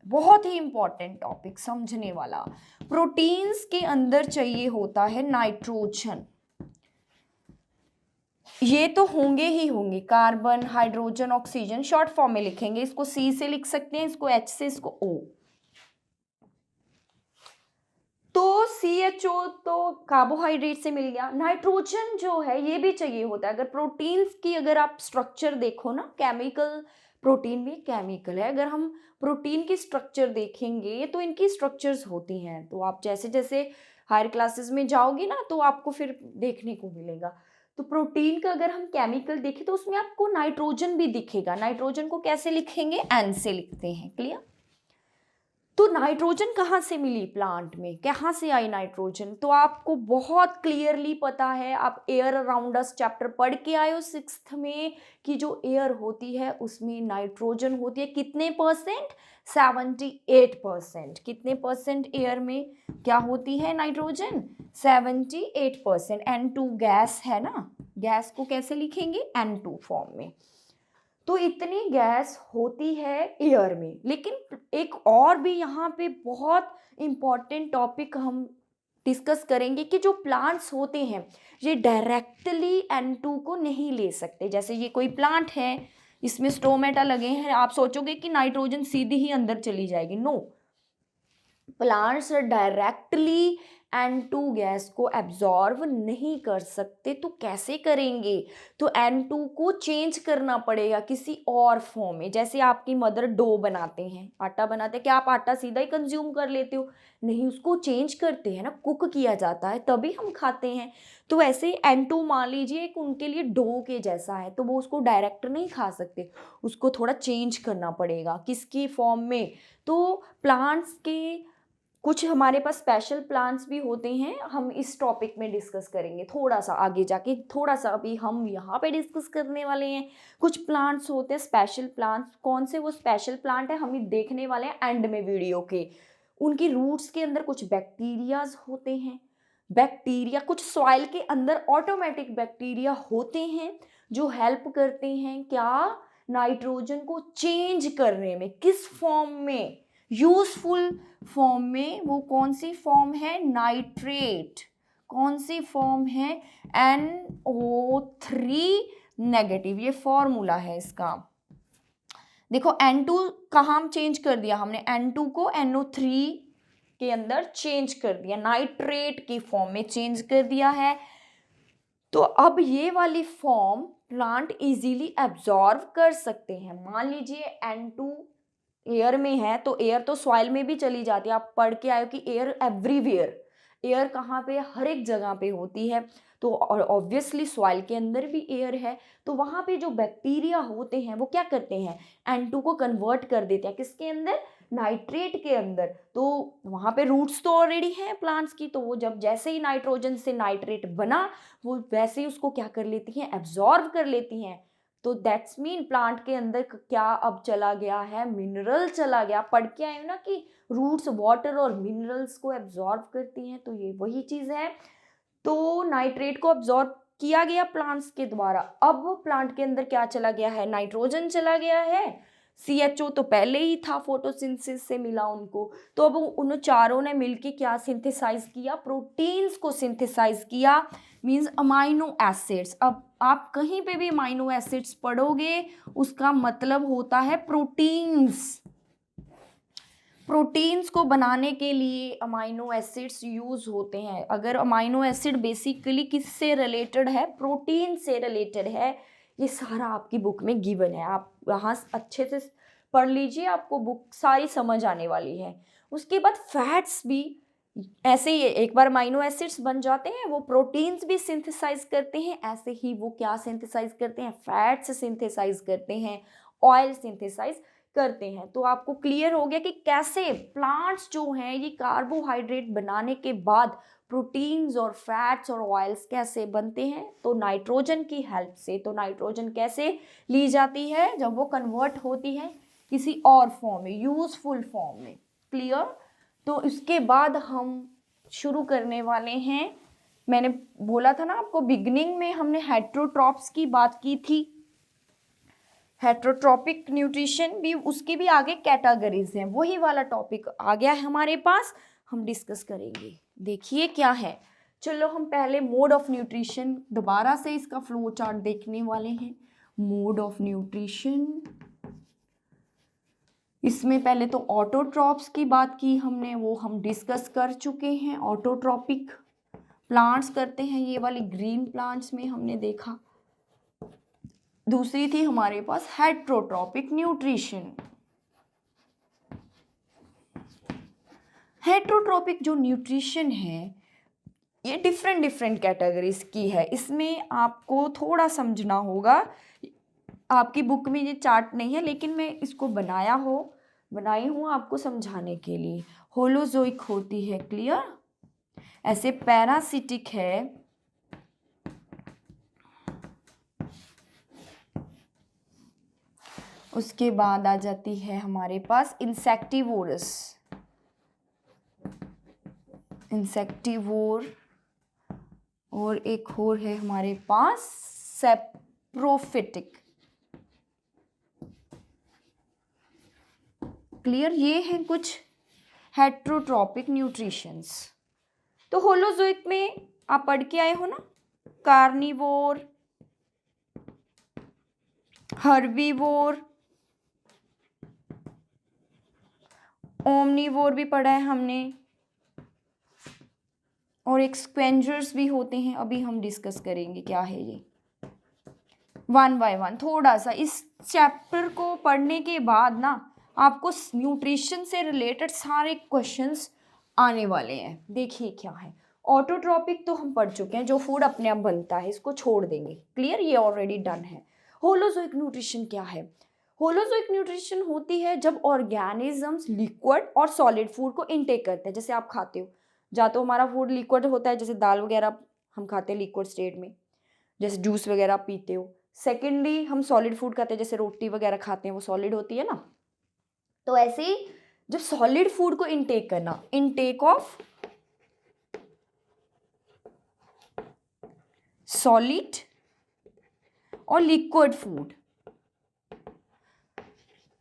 बहुत ही इंपॉर्टेंट टॉपिक समझने वाला, प्रोटीन्स के अंदर चाहिए होता है नाइट्रोजन। ये तो होंगे ही होंगे, carbon, hydrogen, oxygen. Short form में लिखेंगे, इसको C से लिख सकते हैं, इसको H से, इसको O। तो CHO तो कार्बोहाइड्रेट से मिल गया। नाइट्रोजन जो है ये भी चाहिए होता है। अगर प्रोटीन्स की अगर आप स्ट्रक्चर देखो ना, केमिकल, प्रोटीन भी केमिकल है। अगर हम प्रोटीन की स्ट्रक्चर देखेंगे तो इनकी स्ट्रक्चर्स होती हैं। तो आप जैसे जैसे हायर क्लासेस में जाओगे ना तो आपको फिर देखने को मिलेगा। तो प्रोटीन का अगर हम केमिकल देखें तो उसमें आपको नाइट्रोजन भी दिखेगा। नाइट्रोजन को कैसे लिखेंगे? N से लिखते हैं। क्लियर? तो नाइट्रोजन कहाँ से मिली प्लांट में, कहाँ से आई नाइट्रोजन? तो आपको बहुत क्लियरली पता है, आप एयर अराउंड अस चैप्टर पढ़ के आए हो 6th में, कि जो एयर होती है उसमें नाइट्रोजन होती है। कितने परसेंट? 78%। कितने परसेंट एयर में क्या होती है नाइट्रोजन? 78%। N2 गैस है ना, गैस को कैसे लिखेंगे? N2 फॉर्म में। तो इतनी गैस होती है एयर में। लेकिन एक और भी यहाँ पे बहुत इम्पॉर्टेंट टॉपिक हम डिस्कस करेंगे कि जो प्लांट्स होते हैं ये डायरेक्टली N2 को नहीं ले सकते। जैसे ये कोई प्लांट है, इसमें स्टोमेटा लगे हैं, आप सोचोगे कि नाइट्रोजन सीधी ही अंदर चली जाएगी। No, plants directly N2 gas को एब्जॉर्व नहीं कर सकते। तो कैसे करेंगे? तो N2 को चेंज करना पड़ेगा किसी और फॉर्म में। जैसे आपकी मदर डो बनाते हैं, आटा बनाते हैं, क्या आप आटा सीधा ही कंज्यूम कर लेते हो? नहीं, उसको चेंज करते हैं ना, कुक किया जाता है तभी हम खाते हैं। तो ऐसे N2 मान लीजिए एक उनके लिए डो के जैसा है, तो वो उसको डायरेक्ट नहीं खा सकते, उसको थोड़ा चेंज करना पड़ेगा। किसकी फॉर्म में? तो प्लांट्स के कुछ हमारे पास स्पेशल प्लांट्स भी होते हैं, हम इस टॉपिक में डिस्कस करेंगे थोड़ा सा आगे जाके। थोड़ा सा अभी हम यहाँ पे डिस्कस करने वाले हैं। कुछ प्लांट्स होते हैं स्पेशल प्लांट्स। कौन से वो स्पेशल प्लांट है हम ये देखने वाले हैं एंड में वीडियो के। उनकी रूट्स के अंदर कुछ बैक्टीरियाज होते हैं। बैक्टीरिया, कुछ सॉइल के अंदर ऑटोमेटिक बैक्टीरिया होते हैं जो हेल्प करते हैं क्या? नाइट्रोजन को चेंज करने में। किस फॉर्म में? यूजफुल फॉर्म में। वो कौन सी फॉर्म है? नाइट्रेट। कौन सी फॉर्म है? NO3 negative. ये फॉर्मूला है इसका। देखो N2 कहाँ चेंज कर दिया हमने? N2 को NO3 के अंदर चेंज कर दिया, नाइट्रेट की फॉर्म में चेंज कर दिया है। तो अब ये वाली फॉर्म प्लांट इजीली एब्जॉर्व कर सकते हैं। मान लीजिए N2 एयर में है तो एयर तो सॉइल में भी चली जाती है। आप पढ़ के आए हो कि एयर एवरीवेयर, एयर कहाँ पे? हर एक जगह पे होती है। तो और ऑब्वियसली सॉइल के अंदर भी एयर है। तो वहाँ पे जो बैक्टीरिया होते हैं वो क्या करते हैं? N2 को कन्वर्ट कर देते हैं किसके अंदर? नाइट्रेट के अंदर। तो वहाँ पे रूट्स तो ऑलरेडी हैं प्लांट्स की, तो वो जब जैसे ही नाइट्रोजन से नाइट्रेट बना वो वैसे ही उसको क्या कर लेती हैं? एब्जॉर्व कर लेती हैं। तो दैट्स मीन प्लांट के अंदर क्या अब चला गया है, मिनरल चला गया। पढ़ के आए हो ना कि रूट्स वाटर और मिनरल्स को एब्जॉर्ब करती हैं, तो ये वही चीज है। तो नाइट्रेट को एब्जॉर्ब किया गया प्लांट्स के द्वारा। अब प्लांट के अंदर क्या चला गया है, नाइट्रोजन चला गया है। CHO तो पहले ही था, फोटोसिंथेसिस से मिला उनको। तो अब उन चारों ने मिलके क्या सिंथेसाइज किया, प्रोटीन्स को सिंथेसाइज किया, मींस अमाइनो एसिड्स। अब आप कहीं पे भी अमाइनो एसिड्स पढ़ोगे उसका मतलब होता है प्रोटीन्स। प्रोटीन्स को बनाने के लिए अमाइनो एसिड्स यूज होते हैं। अगर अमाइनो एसिड बेसिकली किससे रिलेटेड है, प्रोटीन से रिलेटेड है। ये सारा आपकी बुक में गिवन है, आप यहाँ अच्छे से पढ़ लीजिए, आपको बुक सारी समझ आने वाली है। उसके बाद फैट्स भी ऐसे ही, एक बार अमाइनो एसिड्स बन जाते हैं वो प्रोटीन्स भी सिंथेसाइज करते हैं, ऐसे ही वो क्या सिंथेसाइज करते हैं, फैट्स सिंथेसाइज करते हैं, ऑयल सिंथेसाइज करते हैं। तो आपको क्लियर हो गया कि कैसे प्लांट्स जो हैं ये कार्बोहाइड्रेट बनाने के बाद प्रोटीन्स और फैट्स और ऑयल्स कैसे बनते हैं, तो नाइट्रोजन की हेल्प से। तो नाइट्रोजन कैसे ली जाती है, जब वो कन्वर्ट होती है किसी और फॉर्म में, यूजफुल फॉर्म में। क्लियर। तो इसके बाद हम शुरू करने वाले हैं। मैंने बोला था ना आपको, बिगनिंग में हमने हेट्रोट्रॉप्स की बात की थी। हेट्रोट्रॉपिक न्यूट्रिशन भी, उसकी भी आगे कैटेगरीज हैं, वही वाला टॉपिक आ गया है हमारे पास, हम डिस्कस करेंगे। देखिए क्या है, चलो हम पहले मोड ऑफ न्यूट्रिशन दोबारा से इसका फ्लो चार्ट देखने वाले हैं। मोड ऑफ न्यूट्रिशन, इसमें पहले तो ऑटोट्रॉप्स की बात की हमने, वो हम डिस्कस कर चुके हैं। ऑटोट्रॉपिक प्लांट्स करते हैं, ये वाली ग्रीन प्लांट्स में हमने देखा। दूसरी थी हमारे पास हेट्रोट्रॉपिक न्यूट्रिशन। हेट्रोट्रॉपिक जो न्यूट्रिशन है ये डिफरेंट कैटेगरीज की है। इसमें आपको थोड़ा समझना होगा, आपकी बुक में ये चार्ट नहीं है लेकिन मैं इसको बनाई हूँ आपको समझाने के लिए। होलोजोइक होती है, क्लियर, ऐसे पैरासिटिक है, उसके बाद आ जाती है हमारे पास इंसेक्टिवोरस, इंसेक्टिवोर, और एक और है हमारे पास सेप्रोफिटिक। क्लियर, ये हैं कुछ हेट्रोट्रॉपिक न्यूट्रिशंस। तो होलोजोइक में आप पढ़ के आए हो ना, कार्निवोर, हर्बीवोर, ओमनीवोर भी पढ़ा है हमने, और एक स्क्वेंजर्स भी होते हैं, अभी हम डिस्कस करेंगे क्या है ये वन बाय वन। थोड़ा सा इस चैप्टर को पढ़ने के बाद ना आपको न्यूट्रिशन से रिलेटेड सारे क्वेश्चंस आने वाले हैं। देखिए क्या है, ऑटोट्रॉपिक तो हम पढ़ चुके हैं, जो फूड अपने आप बनता है, इसको छोड़ देंगे, क्लियर, ये ऑलरेडी डन है। होलोजोइक न्यूट्रिशन क्या है, होलोजोइक न्यूट्रिशन होती है जब ऑर्गेनिजम्स लिक्विड और सॉलिड फूड को इनटेक करते हैं। जैसे आप खाते हो, या तो हमारा फूड लिक्विड होता है, जैसे दाल वगैरह हम खाते हैं लिक्विड स्टेट में, जैसे जूस वगैरह पीते हो। सेकेंडली हम सॉलिड फूड खाते हैं, जैसे रोटी वगैरह खाते हैं, वो सॉलिड होती है ना। तो ऐसे ही जब सॉलिड फूड को इनटेक करना, इनटेक ऑफ सॉलिड और लिक्विड फूड,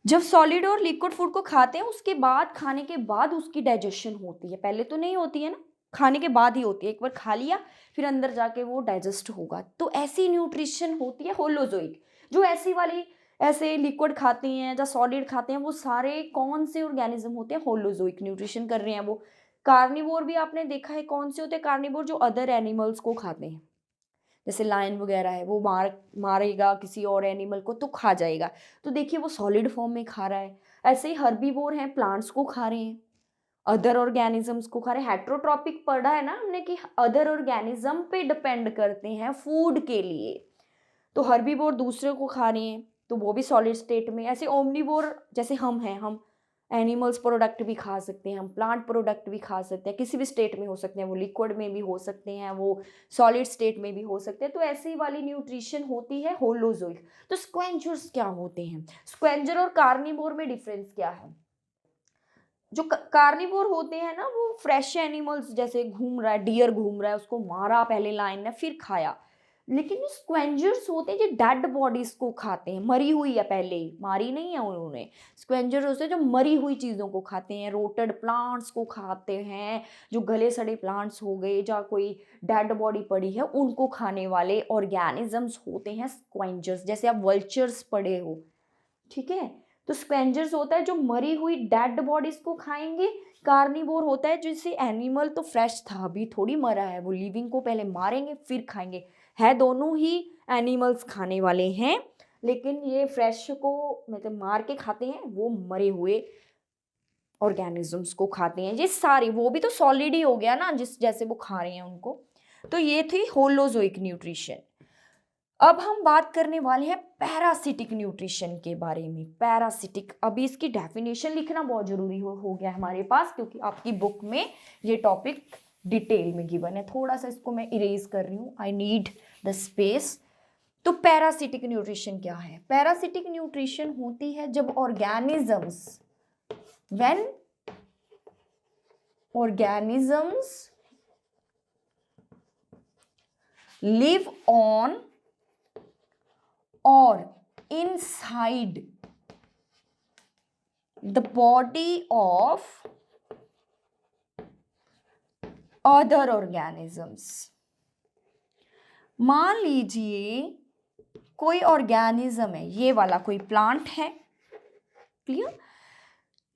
जब सॉलिड और लिक्विड फूड को खाते हैं उसके बाद, खाने के बाद उसकी डाइजेशन होती है, पहले तो नहीं होती है ना, खाने के बाद ही होती है। एक बार खा लिया फिर अंदर जाके वो डाइजेस्ट होगा। तो ऐसी न्यूट्रिशन होती है होलोजोइक। जो ऐसी वाली, ऐसे लिक्विड खाती हैं या सॉलिड खाते हैं, वो सारे कौन से ऑर्गेनिज्म होते हैं, होलोजोइक न्यूट्रिशन कर रहे हैं वो। कार्निवोर भी आपने देखा है, कौन से होते हैं कार्निवोर, जो अदर एनिमल्स को खाते हैं, जैसे लायन वगैरह है, वो मारेगा किसी और एनिमल को तो खा जाएगा, तो देखिए वो सॉलिड फॉर्म में खा रहा है। ऐसे ही हर्बीवोर हैं, प्लांट्स को खा रहे हैं, अदर ऑर्गेनिजम्स को खा रहे हैं। हेट्रोट्रॉपिक पढ़ा है ना हमने कि अदर ऑर्गेनिज्म पे डिपेंड करते हैं फूड के लिए, तो हर्बीवोर दूसरे को खा रहे हैं, तो वो भी सॉलिड स्टेट में। ऐसे ओमनीवोर जैसे हम हैं, हम एनिमल्स प्रोडक्ट भी खा सकते हैं हम, प्लांट प्रोडक्ट भी खा सकते हैं, किसी भी स्टेट में हो सकते हैं, वो लिक्विड में भी हो सकते हैं, वो सॉलिड स्टेट में भी हो सकते हैं। तो ऐसी वाली न्यूट्रिशन होती है होलोजोइक। तो स्क्वेंजर्स क्या होते हैं, स्क्वेंजर और कार्निवोर में डिफरेंस क्या है? जो कार्निवोर होते हैं ना, वो फ्रेश एनिमल्स, जैसे घूम रहा है डियर, घूम रहा है, उसको मारा पहले लाइन ने फिर खाया। लेकिन जो स्क्वेंजर्स होते हैं जो डेड बॉडीज को खाते हैं, मरी हुई है, पहले ही मारी नहीं है उन्होंने। स्क्वेंजर्स होते हैं जो मरी हुई चीज़ों को खाते हैं, रोटेड प्लांट्स को खाते हैं, जो गले सड़े प्लांट्स हो गए, जहाँ कोई डेड बॉडी पड़ी है उनको खाने वाले ऑर्गेनिजम्स होते हैं स्क्वेंजर्स। जैसे आप वल्चर्स पढ़े हो, ठीक है। तो स्क्वेंजर्स होता है जो मरी हुई डेड बॉडीज को खाएंगे। कार्निवोर होता है जिससे एनिमल तो फ्रेश था, अभी थोड़ी मरा है, वो लिविंग को पहले मारेंगे फिर खाएंगे। है दोनों ही एनिमल्स खाने वाले हैं, लेकिन ये फ्रेश को मतलब मार के खाते हैं, वो मरे हुए ऑर्गेनिजम्स को खाते हैं। ये सारी, वो भी तो सॉलिड ही हो गया ना, जिस जैसे वो खा रहे हैं उनको। तो ये थी होलोजोइक न्यूट्रिशन। अब हम बात करने वाले हैं पैरासिटिक न्यूट्रिशन के बारे में। पैरासिटिक, अभी इसकी डेफिनेशन लिखना बहुत जरूरी हो गया हमारे पास, क्योंकि आपकी बुक में ये टॉपिक डिटेल में गिवन है। थोड़ा सा इसको मैं इरेज कर रही हूँ, आई नीड द स्पेस। तो पैरासिटिक न्यूट्रिशन क्या है? पैरासिटिक न्यूट्रिशन होती है जब organisms, when organisms live on or inside the body of other organisms। मान लीजिए कोई ऑर्गेनिज्म है, ये वाला कोई प्लांट है, क्लियर,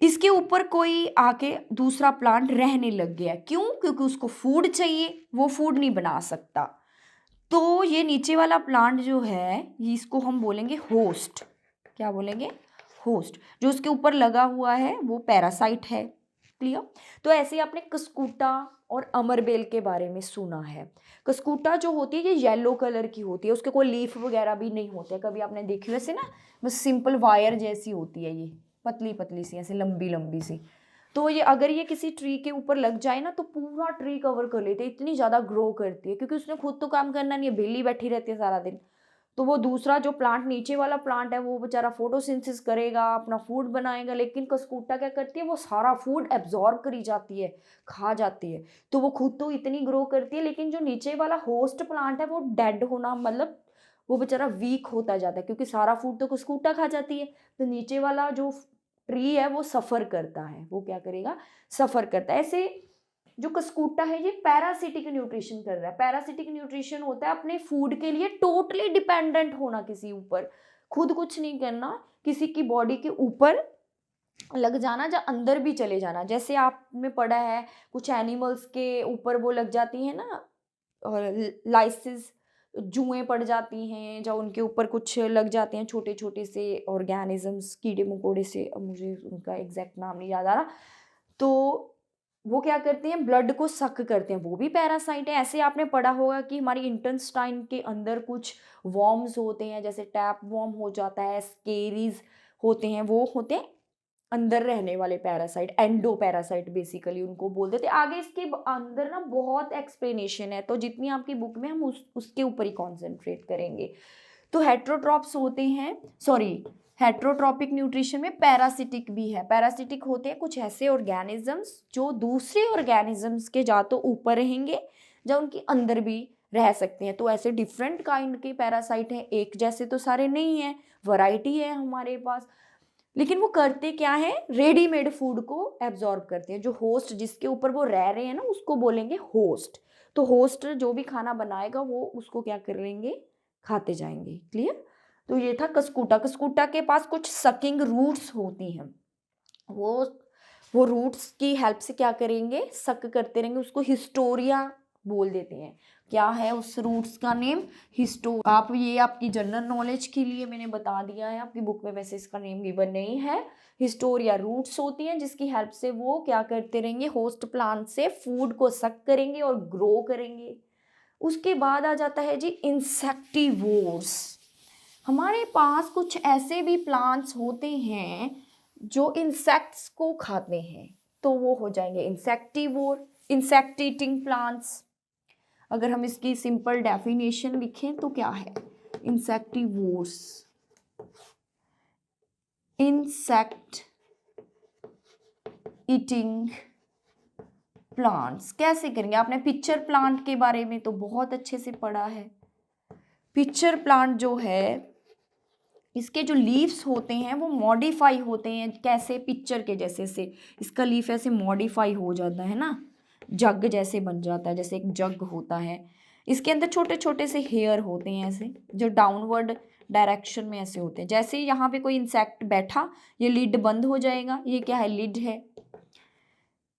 इसके ऊपर कोई आके दूसरा प्लांट रहने लग गया। क्यों? क्योंकि उसको फूड चाहिए, वो फूड नहीं बना सकता। तो ये नीचे वाला प्लांट जो है, इसको हम बोलेंगे होस्ट। क्या बोलेंगे? होस्ट। जो उसके ऊपर लगा हुआ है वो पैरासाइट है, क्लियर। तो ऐसे आपने कस्कूटा और अमरबेल के बारे में सुना है। कस्कूटा जो होती है ये येलो कलर की होती है, उसके कोई लीफ वगैरह भी नहीं होते। कभी आपने देखी वैसे ना, बस सिंपल वायर जैसी होती है, ये पतली पतली सी, ऐसे लंबी लंबी सी। तो ये अगर ये किसी ट्री के ऊपर लग जाए ना, तो पूरा ट्री कवर कर लेते हैं, इतनी ज़्यादा ग्रो करती है, क्योंकि उसने खुद तो काम करना नहीं है, बेली बैठी रहती है सारा दिन। तो वो दूसरा जो प्लांट, नीचे वाला प्लांट है, वो बेचारा फोटोसिंथेसिस करेगा, अपना फूड बनाएगा, लेकिन कस्कूटा क्या करती है, वो सारा फूड एब्जॉर्ब करी जाती है, खा जाती है। तो वो खुद तो इतनी ग्रो करती है, लेकिन जो नीचे वाला होस्ट प्लांट है वो डेड होना, मतलब वो बेचारा वीक होता जाता है, क्योंकि सारा फूड तो कस्कूटा खा जाती है। तो नीचे वाला जो ट्री है वो सफ़र करता है, वो क्या करेगा, सफ़र करता है। ऐसे जो कस्कूटा है ये पैरासिटिक न्यूट्रिशन कर रहा है। पैरासिटिक न्यूट्रिशन होता है अपने फूड के लिए टोटली डिपेंडेंट होना किसी ऊपर, खुद कुछ नहीं करना, किसी की बॉडी के ऊपर लग जाना, या अंदर भी चले जाना। जैसे आपने पढ़ा है कुछ एनिमल्स के ऊपर वो लग जाती है ना, लाइसिस, जुएं पड़ जाती हैं, या उनके ऊपर कुछ लग जाते हैं छोटे छोटे से ऑर्गेनिजम्स, कीड़े मकोड़े से, अब मुझे उनका एग्जैक्ट नाम नहीं याद आ रहा। तो वो क्या करते हैं, ब्लड को सक करते हैं, वो भी पैरासाइट है। ऐसे आपने पढ़ा होगा कि हमारी इंटेस्टाइन के अंदर कुछ वॉर्म्स होते हैं, जैसे टैप वॉर्म हो जाता है, स्केरीज होते हैं, वो होते हैं अंदर रहने वाले पैरासाइट, एंडो पैरासाइट बेसिकली उनको बोलते थे। आगे इसके अंदर ना बहुत एक्सप्लेनेशन है, तो जितनी आपकी बुक में हम उसके ऊपर ही कॉन्सेंट्रेट करेंगे। तो हेट्रोट्रॉप्स होते हैं, सॉरी, हेट्रोट्रॉपिक न्यूट्रिशन में पैरासिटिक भी है। पैरासिटिक होते हैं कुछ ऐसे ऑर्गेनिजम्स जो दूसरे ऑर्गेनिजम्स के जा तो ऊपर रहेंगे, या उनके अंदर भी रह सकते हैं। तो ऐसे डिफरेंट काइंड के पैरासाइट हैं, एक जैसे तो सारे नहीं हैं, वैरायटी है हमारे पास। लेकिन वो करते क्या है, रेडीमेड फूड को एब्जॉर्ब करते हैं। जो होस्ट, जिसके ऊपर वो रह रहे हैं ना, उसको बोलेंगे होस्ट। तो होस्ट जो भी खाना बनाएगा वो उसको क्या कर लेंगे, खाते जाएंगे, क्लियर। तो ये था कस्कूटा। कस्कूटा के पास कुछ सकिंग रूट्स होती हैं, वो रूट्स की हेल्प से क्या करेंगे, सक करते रहेंगे, उसको हिस्टोरिया बोल देते हैं। क्या है उस रूट्स का नेम, आप ये आपकी जनरल नॉलेज के लिए मैंने बता दिया है, आपकी बुक में वैसे इसका नेम गिवन नहीं है। हिस्टोरिया रूट्स होती हैं जिसकी हेल्प से वो क्या करते रहेंगे, होस्ट प्लांट से फूड को सक करेंगे और ग्रो करेंगे। उसके बाद आ जाता है जी इंसेक्टिवोर्स। हमारे पास कुछ ऐसे भी प्लांट्स होते हैं जो इंसेक्ट्स को खाते हैं तो वो हो जाएंगे इंसेक्टिवोर, इंसेक्ट ईटिंग प्लांट्स। अगर हम इसकी सिंपल डेफिनेशन लिखें तो क्या है, इंसेक्टिवोर्स, इंसेक्ट ईटिंग प्लांट्स। कैसे करेंगे, आपने पिक्चर प्लांट के बारे में तो बहुत अच्छे से पढ़ा है। पिक्चर प्लांट जो है, इसके जो लीव्स होते हैं वो मॉडिफाई होते हैं, कैसे, पिक्चर के जैसे से इसका लीफ ऐसे मॉडिफाई हो जाता है ना, जग जैसे बन जाता है, जैसे एक जग होता है। इसके अंदर छोटे छोटे से हेयर होते हैं ऐसे, जो डाउनवर्ड डायरेक्शन में ऐसे होते हैं। जैसे यहाँ पे कोई इंसेक्ट बैठा, ये लिड बंद हो जाएगा, ये क्या है, लिड है,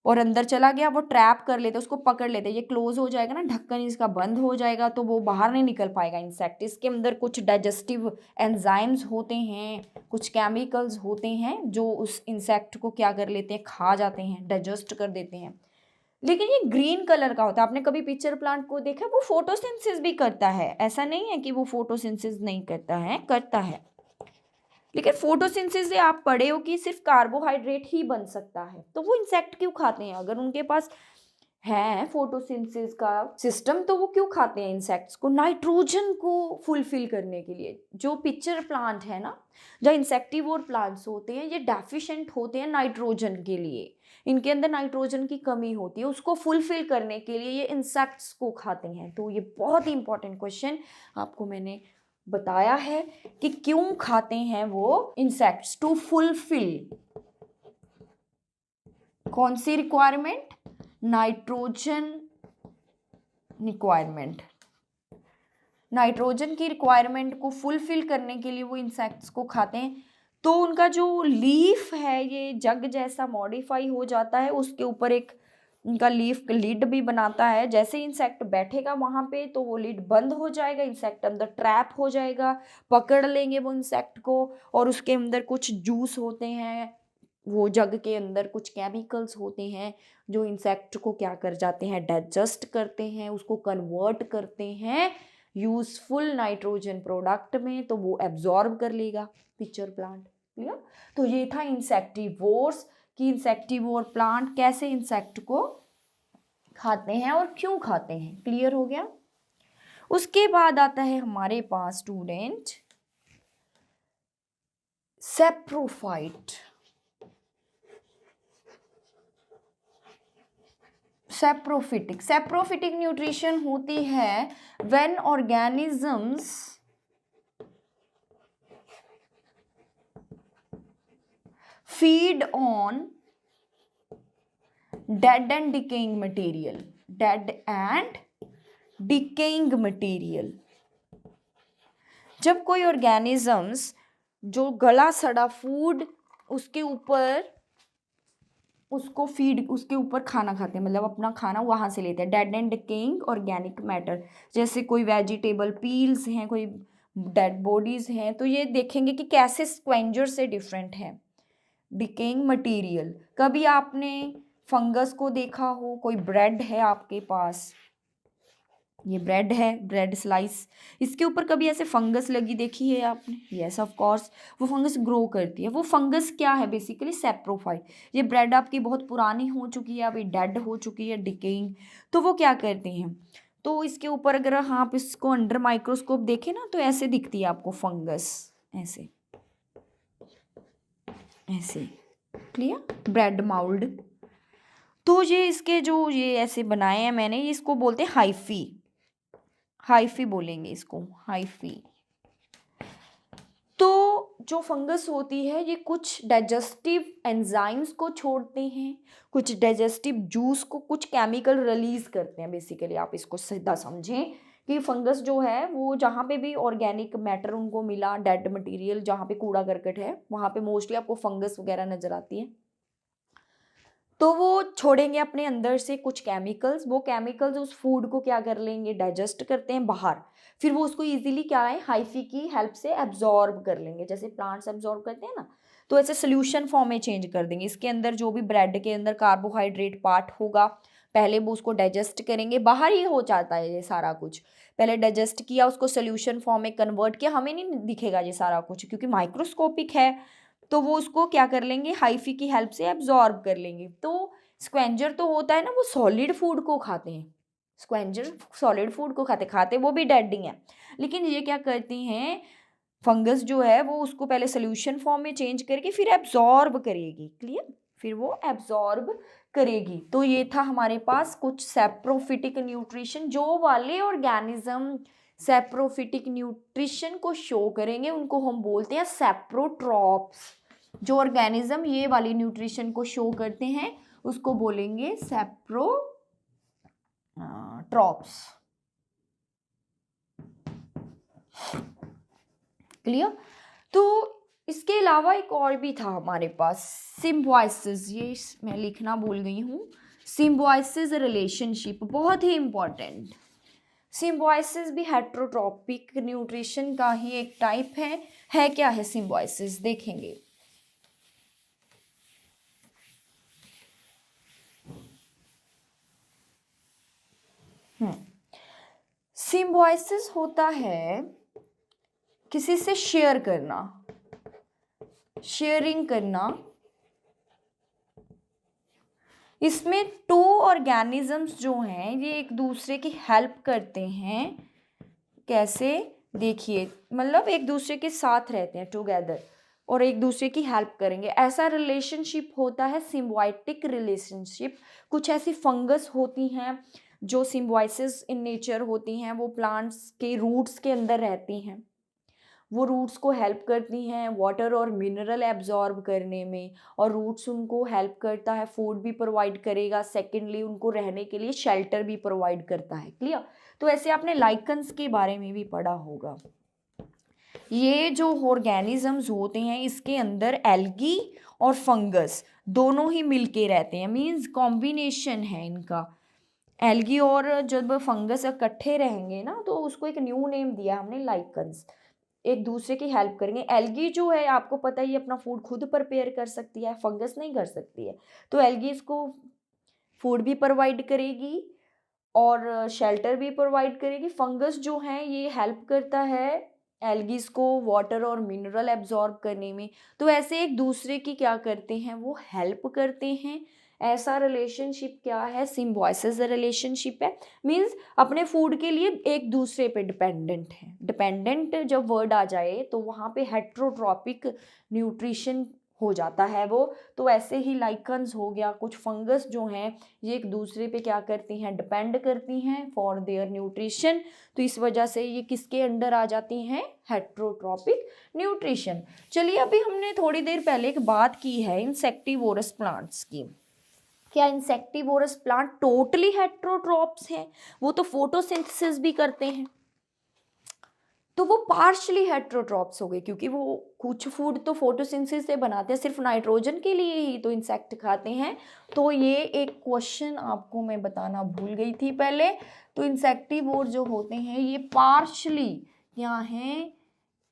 और अंदर चला गया, वो ट्रैप कर लेते, उसको पकड़ लेते, ये क्लोज हो जाएगा ना, ढक्कन इसका बंद हो जाएगा, तो वो बाहर नहीं निकल पाएगा इंसेक्ट। इसके अंदर कुछ डाइजेस्टिव एंजाइम्स होते हैं, कुछ केमिकल्स होते हैं जो उस इंसेक्ट को क्या कर लेते हैं, खा जाते हैं, डाइजेस्ट कर देते हैं। लेकिन ये ग्रीन कलर का होता है। आपने कभी पिक्चर प्लांट को देखा, वो फोटोसिंथेसिस भी करता है, ऐसा नहीं है कि वो फोटोसिंथेसिस नहीं करता है, करता है। लेकिन फोटोसिंथेसिस से आप पढ़े हो कि सिर्फ कार्बोहाइड्रेट ही बन सकता है, तो वो इंसेक्ट क्यों खाते हैं? अगर उनके पास है फोटोसिंथेसिस का सिस्टम तो वो क्यों खाते हैं इंसेक्ट्स को? नाइट्रोजन को फुलफिल करने के लिए। जो पिक्चर प्लांट है ना, जो इंसेक्टिवोर प्लांट्स होते हैं, ये डेफिशिएंट होते हैं नाइट्रोजन के लिए, इनके अंदर नाइट्रोजन की कमी होती है, उसको फुलफिल करने के लिए ये इंसेक्ट्स को खाते हैं। तो ये बहुत ही इंपॉर्टेंट क्वेश्चन आपको मैंने बताया है कि क्यों खाते हैं वो इंसेक्ट्स, टू फुलफिल कौन सी रिक्वायरमेंट, नाइट्रोजन रिक्वायरमेंट। नाइट्रोजन की रिक्वायरमेंट को फुलफिल करने के लिए वो इंसेक्ट्स को खाते हैं। तो उनका जो लीफ है ये जग जैसा मॉडिफाई हो जाता है, उसके ऊपर एक उनका लीफ लिड भी बनाता है। जैसे इंसेक्ट बैठेगा वहाँ पे तो वो लिड बंद हो जाएगा, इंसेक्ट अंदर ट्रैप हो जाएगा, पकड़ लेंगे वो इंसेक्ट को, और उसके अंदर कुछ जूस होते हैं, वो जग के अंदर कुछ केमिकल्स होते हैं जो इंसेक्ट को क्या कर जाते हैं, डाइजेस्ट करते हैं, उसको कन्वर्ट करते हैं यूजफुल नाइट्रोजन प्रोडक्ट में, तो वो एब्जॉर्ब कर लेगा पिक्चर प्लांट। क्लियर? तो ये था इंसेक्टिवोर्स कि इंसेक्टिवोर प्लांट कैसे इंसेक्ट को खाते हैं और क्यों खाते हैं। क्लियर हो गया? उसके बाद आता है हमारे पास student saprophyte. Saprophytic, saprophytic nutrition होती है when organisms feed on dead and decaying material, dead and decaying material। जब कोई ऑर्गेनिजम्स जो गला सड़ा फूड उसके ऊपर उसको फीड, उसके ऊपर खाना खाते हैं, मतलब अपना खाना वहाँ से लेते हैं, dead and decaying organic matter, जैसे कोई वेजिटेबल पील्स हैं, कोई डेड बॉडीज हैं, तो ये देखेंगे कि कैसे स्क्वेंजर से डिफरेंट है। डिकेइंग मटेरियल, कभी आपने फंगस को देखा हो, कोई ब्रेड है आपके पास, ये ब्रेड है, ब्रेड स्लाइस, इसके ऊपर कभी ऐसे फंगस लगी देखी है आपने? यस ऑफ कोर्स, वो फंगस ग्रो करती है। वो फंगस क्या है, बेसिकली सेप्रोफाइट। ये ब्रेड आपकी बहुत पुरानी हो चुकी है, अभी डेड हो चुकी है, डिकेइंग, तो वो क्या करते हैं, तो इसके ऊपर अगर आप इसको अंडर माइक्रोस्कोप देखें ना तो ऐसे दिखती है आपको फंगस, ऐसे ऐसे। क्लियर? Bread mould. तो ये इसके जो ये ऐसे बनाए हैं मैंने, इसको बोलते हैं हाइफी, हाइफी बोलेंगे इसको, हाइफी। तो जो फंगस होती है ये कुछ डाइजेस्टिव एंजाइम्स को छोड़ते हैं, कुछ डाइजेस्टिव जूस को, कुछ केमिकल रिलीज करते हैं। बेसिकली आप इसको सीधा समझें कि फंगस जो है वो जहाँ पे भी ऑर्गेनिक मैटर उनको मिला, डेड मटेरियल, जहाँ पे कूड़ा करकट है वहाँ पे मोस्टली आपको फंगस वगैरह नजर आती है, तो वो छोड़ेंगे अपने अंदर से कुछ केमिकल्स। वो केमिकल्स उस फूड को क्या कर लेंगे, डाइजेस्ट करते हैं बाहर, फिर वो उसको इजीली क्या है, हाइफी की हेल्प से एब्जॉर्ब कर लेंगे, जैसे प्लांट्स एब्जॉर्ब करते हैं ना, तो ऐसे सोल्यूशन फॉर्म में चेंज कर देंगे। इसके अंदर जो भी ब्रेड के अंदर कार्बोहाइड्रेट पार्ट होगा, पहले वो उसको डाइजेस्ट करेंगे, बाहर ही हो जाता है ये सारा कुछ, पहले डाइजेस्ट किया, उसको सोल्यूशन फॉर्म में कन्वर्ट किया, हमें नहीं दिखेगा ये सारा कुछ क्योंकि माइक्रोस्कोपिक है, तो वो उसको क्या कर लेंगे, हाइफी की हेल्प से एब्जॉर्ब कर लेंगे। तो स्क्वेंजर तो होता है ना, वो सॉलिड फूड को खाते हैं, स्क्वेंजर सॉलिड फूड को खाते वो भी डेड ही हैं। लेकिन ये क्या करती हैं, फंगस जो है वो उसको पहले सोल्यूशन फॉर्म में चेंज करके फिर एब्जॉर्ब करेगी, क्लियर, फिर वो एब्जॉर्ब करेगी। तो ये था हमारे पास कुछ सैप्रोफिटिक न्यूट्रिशन। जो वाले ऑर्गेनिज्म सैप्रोफिटिक न्यूट्रिशन को शो करेंगे उनको हम बोलते हैं सैप्रोट्रॉप्स। जो ऑर्गेनिज्म ये वाली न्यूट्रिशन को शो करते हैं उसको बोलेंगे सैप्रोट्रॉप्स, क्लियर। तो इसके अलावा एक और भी था हमारे पास, सिम्बायोसिस, ये मैं लिखना भूल गई हूँ, सिम्बायोसिस रिलेशनशिप बहुत ही इम्पॉर्टेंट। सिम्बायोसिस भी हेट्रोट्रॉपिक न्यूट्रिशन का ही एक टाइप है क्या है सिम्बायोसिस, देखेंगे। सिम्बायोसिस होता है किसी से शेयर करना, शेयरिंग करना। इसमें टू ऑर्गेनिजम्स जो हैं ये एक दूसरे की हेल्प करते हैं, कैसे, देखिए, मतलब एक दूसरे के साथ रहते हैं टुगेदर और एक दूसरे की हेल्प करेंगे, ऐसा रिलेशनशिप होता है सिम्बायोटिक रिलेशनशिप। कुछ ऐसी फंगस होती हैं जो सिम्बायोसिस इन नेचर होती हैं, वो प्लांट्स के रूट्स के अंदर रहती हैं, वो रूट्स को हेल्प करती हैं वाटर और मिनरल एब्जॉर्ब करने में, और रूट्स उनको हेल्प करता है, फूड भी प्रोवाइड करेगा, सेकेंडली उनको रहने के लिए शेल्टर भी प्रोवाइड करता है, क्लियर। तो ऐसे आपने लाइकन्स के बारे में भी पढ़ा होगा। ये जो ऑर्गेनिजम्स होते हैं इसके अंदर एल्गी और फंगस दोनों ही मिलके रहते हैं, मीन्स कॉम्बिनेशन है इनका। एल्गी और जब फंगस इकट्ठे रहेंगे ना तो उसको एक न्यू नेम दिया हमने, लाइकन्स, एक दूसरे की हेल्प करेंगे। एल्गी जो है आपको पता ही अपना फूड खुद प्रिपेयर कर सकती है, फंगस नहीं कर सकती है, तो एल्गी इसको फूड भी प्रोवाइड करेगी और शेल्टर भी प्रोवाइड करेगी। फंगस जो है ये हेल्प करता है एल्गीज को वाटर और मिनरल एब्जॉर्ब करने में। तो ऐसे एक दूसरे की क्या करते हैं, वो हेल्प करते हैं। ऐसा रिलेशनशिप क्या है, सिम्बायोसिस रिलेशनशिप है, मीन्स अपने फूड के लिए एक दूसरे पे डिपेंडेंट है। डिपेंडेंट जब वर्ड आ जाए तो वहाँ पे हेट्रोट्रॉपिक न्यूट्रिशन हो जाता है वो। तो ऐसे ही लाइकन्स हो गया, कुछ फंगस जो हैं ये एक दूसरे पे क्या करती हैं, डिपेंड करती हैं फॉर देयर न्यूट्रिशन। तो इस वजह से ये किसके अंडर आ जाती हैं, हेट्रोट्रॉपिक न्यूट्रिशन। चलिए, अभी हमने थोड़ी देर पहले एक बात की है इंसेक्टिवोरस प्लांट्स की। क्या इंसेक्टिवोरस प्लांट टोटली हेट्रोट्रॉप्स हैं? वो तो फोटोसिंथेसिस भी करते हैं, तो वो पार्शली हेट्रोट्रॉप्स हो गए, क्योंकि वो कुछ फूड तो फोटोसिंथेसिस से बनाते हैं, सिर्फ नाइट्रोजन के लिए ही तो इंसेक्ट खाते हैं। तो ये एक क्वेश्चन आपको मैं बताना भूल गई थी पहले। तो इंसेक्टिवोर जो होते हैं ये पार्शली क्या हैं,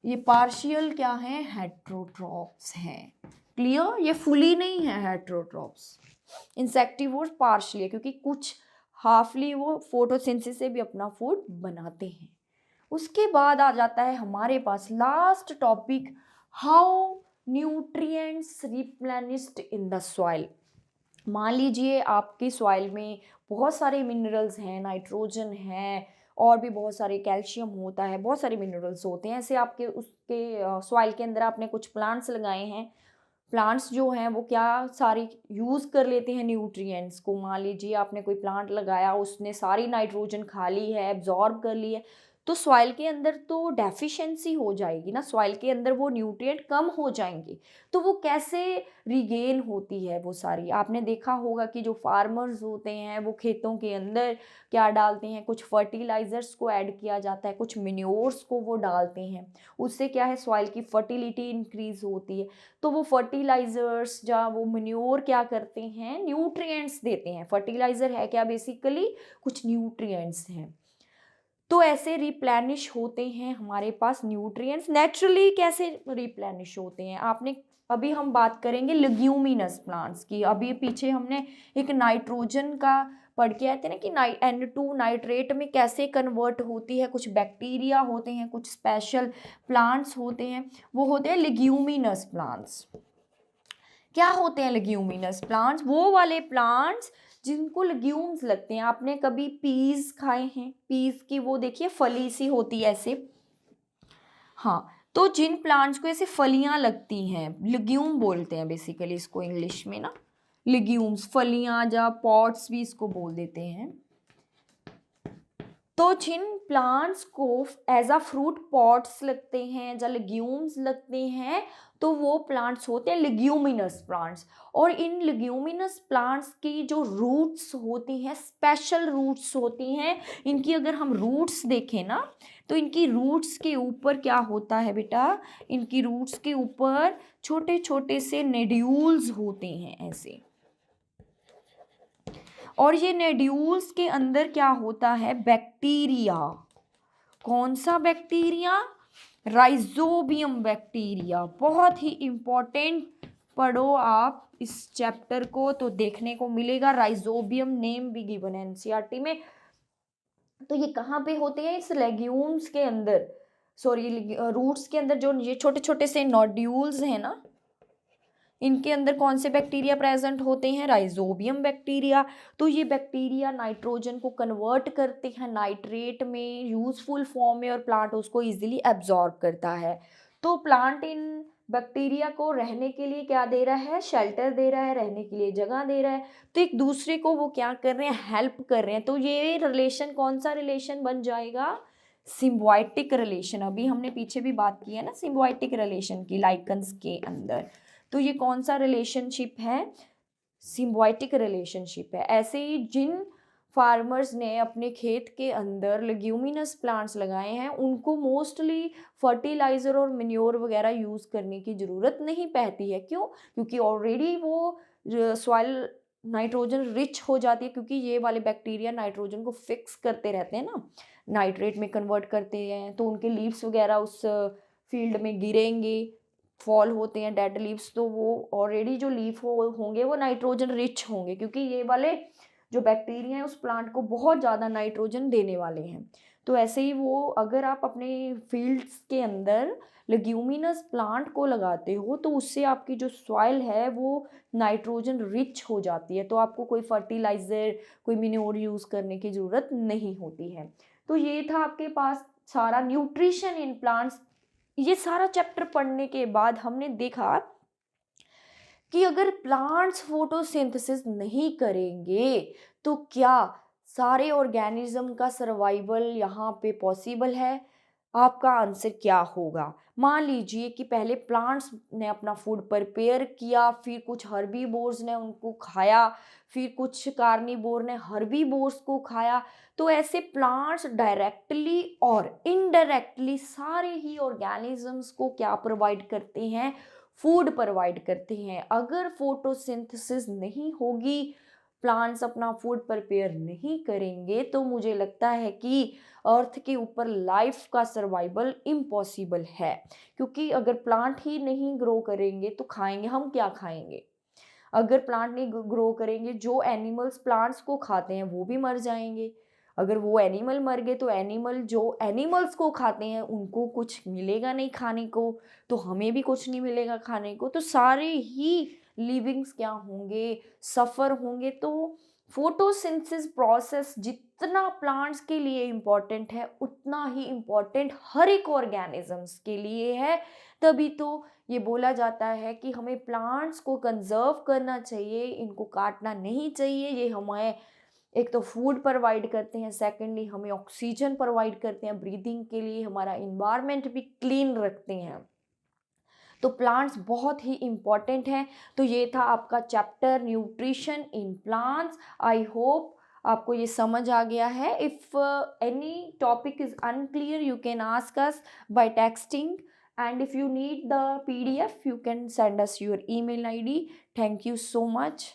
ये पार्शियल क्या है, हेट्रोट्रॉप्स हैं, क्लियर। ये फुली नहीं है हेट्रोट्रॉप्स, इंसेक्टिवोर पार्शली है, क्योंकि कुछ हाफली वो फोटोसिंथेसिस से भी अपना फूड बनाते हैं। उसके बाद आ जाता है हमारे पास last topic, how nutrients replenished in the soil. मान लीजिए आपकी सॉइल में बहुत सारे मिनरल्स हैं, नाइट्रोजन है और भी बहुत सारे, कैल्शियम होता है, बहुत सारे मिनरल्स होते हैं। ऐसे आपके उसके सॉइल के अंदर आपने कुछ प्लांट्स लगाए हैं, प्लांट्स जो हैं वो क्या सारी यूज़ कर लेते हैं न्यूट्रिएंट्स को। मान लीजिए आपने कोई प्लांट लगाया, उसने सारी नाइट्रोजन खा ली है, एब्जॉर्ब कर ली है, तो सॉइल के अंदर तो डेफिशिएंसी हो जाएगी ना, सॉइल के अंदर वो न्यूट्रिएंट कम हो जाएंगे। तो वो कैसे रिगेन होती है वो सारी, आपने देखा होगा कि जो फार्मर्स होते हैं वो खेतों के अंदर क्या डालते हैं, कुछ फर्टिलाइजर्स को ऐड किया जाता है, कुछ मिन्योर्स को वो डालते हैं, उससे क्या है सॉइल की फर्टिलिटी इंक्रीज होती है। तो वो फर्टिलाइजर्स या वो मैन्योर क्या करते हैं, न्यूट्रिएंट्स देते हैं। फर्टिलाइजर है क्या, बेसिकली कुछ न्यूट्रिएंट्स हैं। तो ऐसे रिप्लेनिश होते हैं हमारे पास न्यूट्रिएंट्स। नेचुरली कैसे रिप्लेनिश होते हैं, आपने अभी हम बात करेंगे लेग्यूमिनस प्लांट्स की। अभी पीछे हमने एक नाइट्रोजन का पढ़ के आए थे ना कि N2 नाइट्रेट में कैसे कन्वर्ट होती है, कुछ बैक्टीरिया होते हैं, कुछ स्पेशल प्लांट्स होते हैं, वो होते हैं लेग्यूमिनस प्लांट्स। क्या होते हैं लेग्यूमिनस प्लांट्स? वो वाले प्लांट्स जिनको लेग्यूम्स लगते हैं। आपने कभी पीज खाए हैं? पीज की वो देखिए फली सी होती है ऐसे, हाँ, तो जिन प्लांट्स को ऐसे फलियां लगती हैं, लेग्यूम बोलते हैं बेसिकली इसको इंग्लिश में ना, लेग्यूम्स, फलियां, या पॉट्स भी इसको बोल देते हैं। तो जिन प्लांट्स को एज अ फ्रूट पॉट्स लगते हैं या लेग्यूम्स लगते हैं, तो वो प्लांट्स होते हैं लेग्यूमिनस प्लांट्स। और इन लेग्यूमिनस प्लांट्स की जो रूट्स होती हैं, स्पेशल रूट्स होती हैं। इनकी अगर हम रूट्स देखें ना, तो इनकी रूट्स के ऊपर क्या होता है बेटा, इनकी रूट्स के ऊपर छोटे छोटे से नेड्यूल्स होते हैं ऐसे। और ये नेड्यूल्स के अंदर क्या होता है, बैक्टीरिया। कौन सा बैक्टीरिया? Rhizobium bacteria. बहुत ही इंपॉर्टेंट, पढ़ो आप इस चैप्टर को तो देखने को मिलेगा। राइजोबियम नेम भी गिवन है एनसीईआरटी में। तो ये कहाँ पे होते हैं? इस लेग्यूम्स के अंदर, सॉरी रूट्स के अंदर, जो ये छोटे छोटे से नोड्यूल्स हैं ना, इनके अंदर कौन से बैक्टीरिया प्रेजेंट होते हैं? Rhizobium bacteria. तो ये बैक्टीरिया नाइट्रोजन को कन्वर्ट करते हैं नाइट्रेट में यूजफुल फॉर्म में, और प्लांट उसको इजीली एब्जॉर्ब करता है। तो प्लांट इन बैक्टीरिया को रहने के लिए क्या दे रहा है? शेल्टर दे रहा है, रहने के लिए जगह दे रहा है। तो एक दूसरे को वो क्या कर रहे हैं? हेल्प कर रहे हैं। तो ये रिलेशन कौन सा रिलेशन बन जाएगा? Symbiotic relation. अभी हमने पीछे भी बात की है ना सिम्बायोटिक रिलेशन की, लाइकन्स के अंदर। तो ये कौन सा रिलेशनशिप है? सिम्बायोटिक रिलेशनशिप है। ऐसे ही जिन फार्मर्स ने अपने खेत के अंदर लेग्यूमिनस प्लांट्स लगाए हैं, उनको मोस्टली फर्टिलाइज़र और मैन्योर वगैरह यूज़ करने की ज़रूरत नहीं पड़ती है। क्यों? क्योंकि ऑलरेडी वो सॉइल नाइट्रोजन रिच हो जाती है, क्योंकि ये वाले बैक्टीरिया नाइट्रोजन को फिक्स करते रहते हैं ना, नाइट्रेट में कन्वर्ट करते हैं। तो उनके लीव्स वगैरह उस फील्ड में गिरेंगे, फॉल होते हैं डेड लीव्स, तो वो ऑलरेडी जो लीफ होंगे वो नाइट्रोजन रिच होंगे, क्योंकि ये वाले जो बैक्टीरिया हैं उस प्लांट को बहुत ज़्यादा नाइट्रोजन देने वाले हैं। तो ऐसे ही वो, अगर आप अपने फील्ड्स के अंदर लेग्यूमिनस प्लांट को लगाते हो, तो उससे आपकी जो सॉइल है वो नाइट्रोजन रिच हो जाती है। तो आपको कोई फर्टिलाइज़र, कोई मिन्योर यूज़ करने की ज़रूरत नहीं होती है। तो ये था आपके पास सारा न्यूट्रिशन इन प्लांट्स। ये सारा चैप्टर पढ़ने के बाद हमने देखा कि अगर प्लांट्स फोटोसिंथेसिस नहीं करेंगे, तो क्या सारे ऑर्गेनिज्म का सर्वाइवल यहाँ पे पॉसिबल है? आपका आंसर क्या होगा? मान लीजिए कि पहले प्लांट्स ने अपना फूड प्रिपेयर किया, फिर कुछ हर्बीवोर्स ने उनको खाया, फिर कुछ कार्निवोर ने हर्बीवोर्स को खाया। तो ऐसे प्लांट्स डायरेक्टली और इनडायरेक्टली सारे ही ऑर्गेनिजम्स को क्या प्रोवाइड करते हैं? फूड प्रोवाइड करते हैं। अगर फोटोसिंथेसिस नहीं होगी, प्लांट्स अपना फूड प्रिपेयर नहीं करेंगे, तो मुझे लगता है कि अर्थ के ऊपर लाइफ का सर्वाइवल इम्पॉसिबल है। क्योंकि अगर प्लांट ही नहीं ग्रो करेंगे तो खाएंगे हम क्या? खाएंगे। अगर प्लांट नहीं ग्रो करेंगे, जो एनिमल्स प्लांट्स को खाते हैं वो भी मर जाएंगे। अगर वो एनिमल मर गए, तो एनिमल जो एनिमल्स को खाते हैं उनको कुछ मिलेगा नहीं खाने को, तो हमें भी कुछ नहीं मिलेगा खाने को। तो सारे ही लिविंग्स क्या होंगे? सफ़र होंगे। तो फोटोसिंथेसिस प्रोसेस जितना प्लांट्स के लिए इम्पॉर्टेंट है, उतना ही इम्पॉर्टेंट हर एक ऑर्गेनिजम्स के लिए है। तभी तो ये बोला जाता है कि हमें प्लांट्स को कंजर्व करना चाहिए, इनको काटना नहीं चाहिए। ये हमें एक तो फूड प्रोवाइड करते हैं, सेकेंडली हमें ऑक्सीजन प्रोवाइड करते हैं ब्रीदिंग के लिए, हमारा इन्वायरमेंट भी क्लीन रखते हैं। तो प्लांट्स बहुत ही इम्पॉर्टेंट हैं। तो ये था आपका chapter nutrition in plants. I hope आपको ये समझ आ गया है। If any topic is unclear, you can ask us by texting, and if you need the PDF, you can send us your email ID. Thank you so much.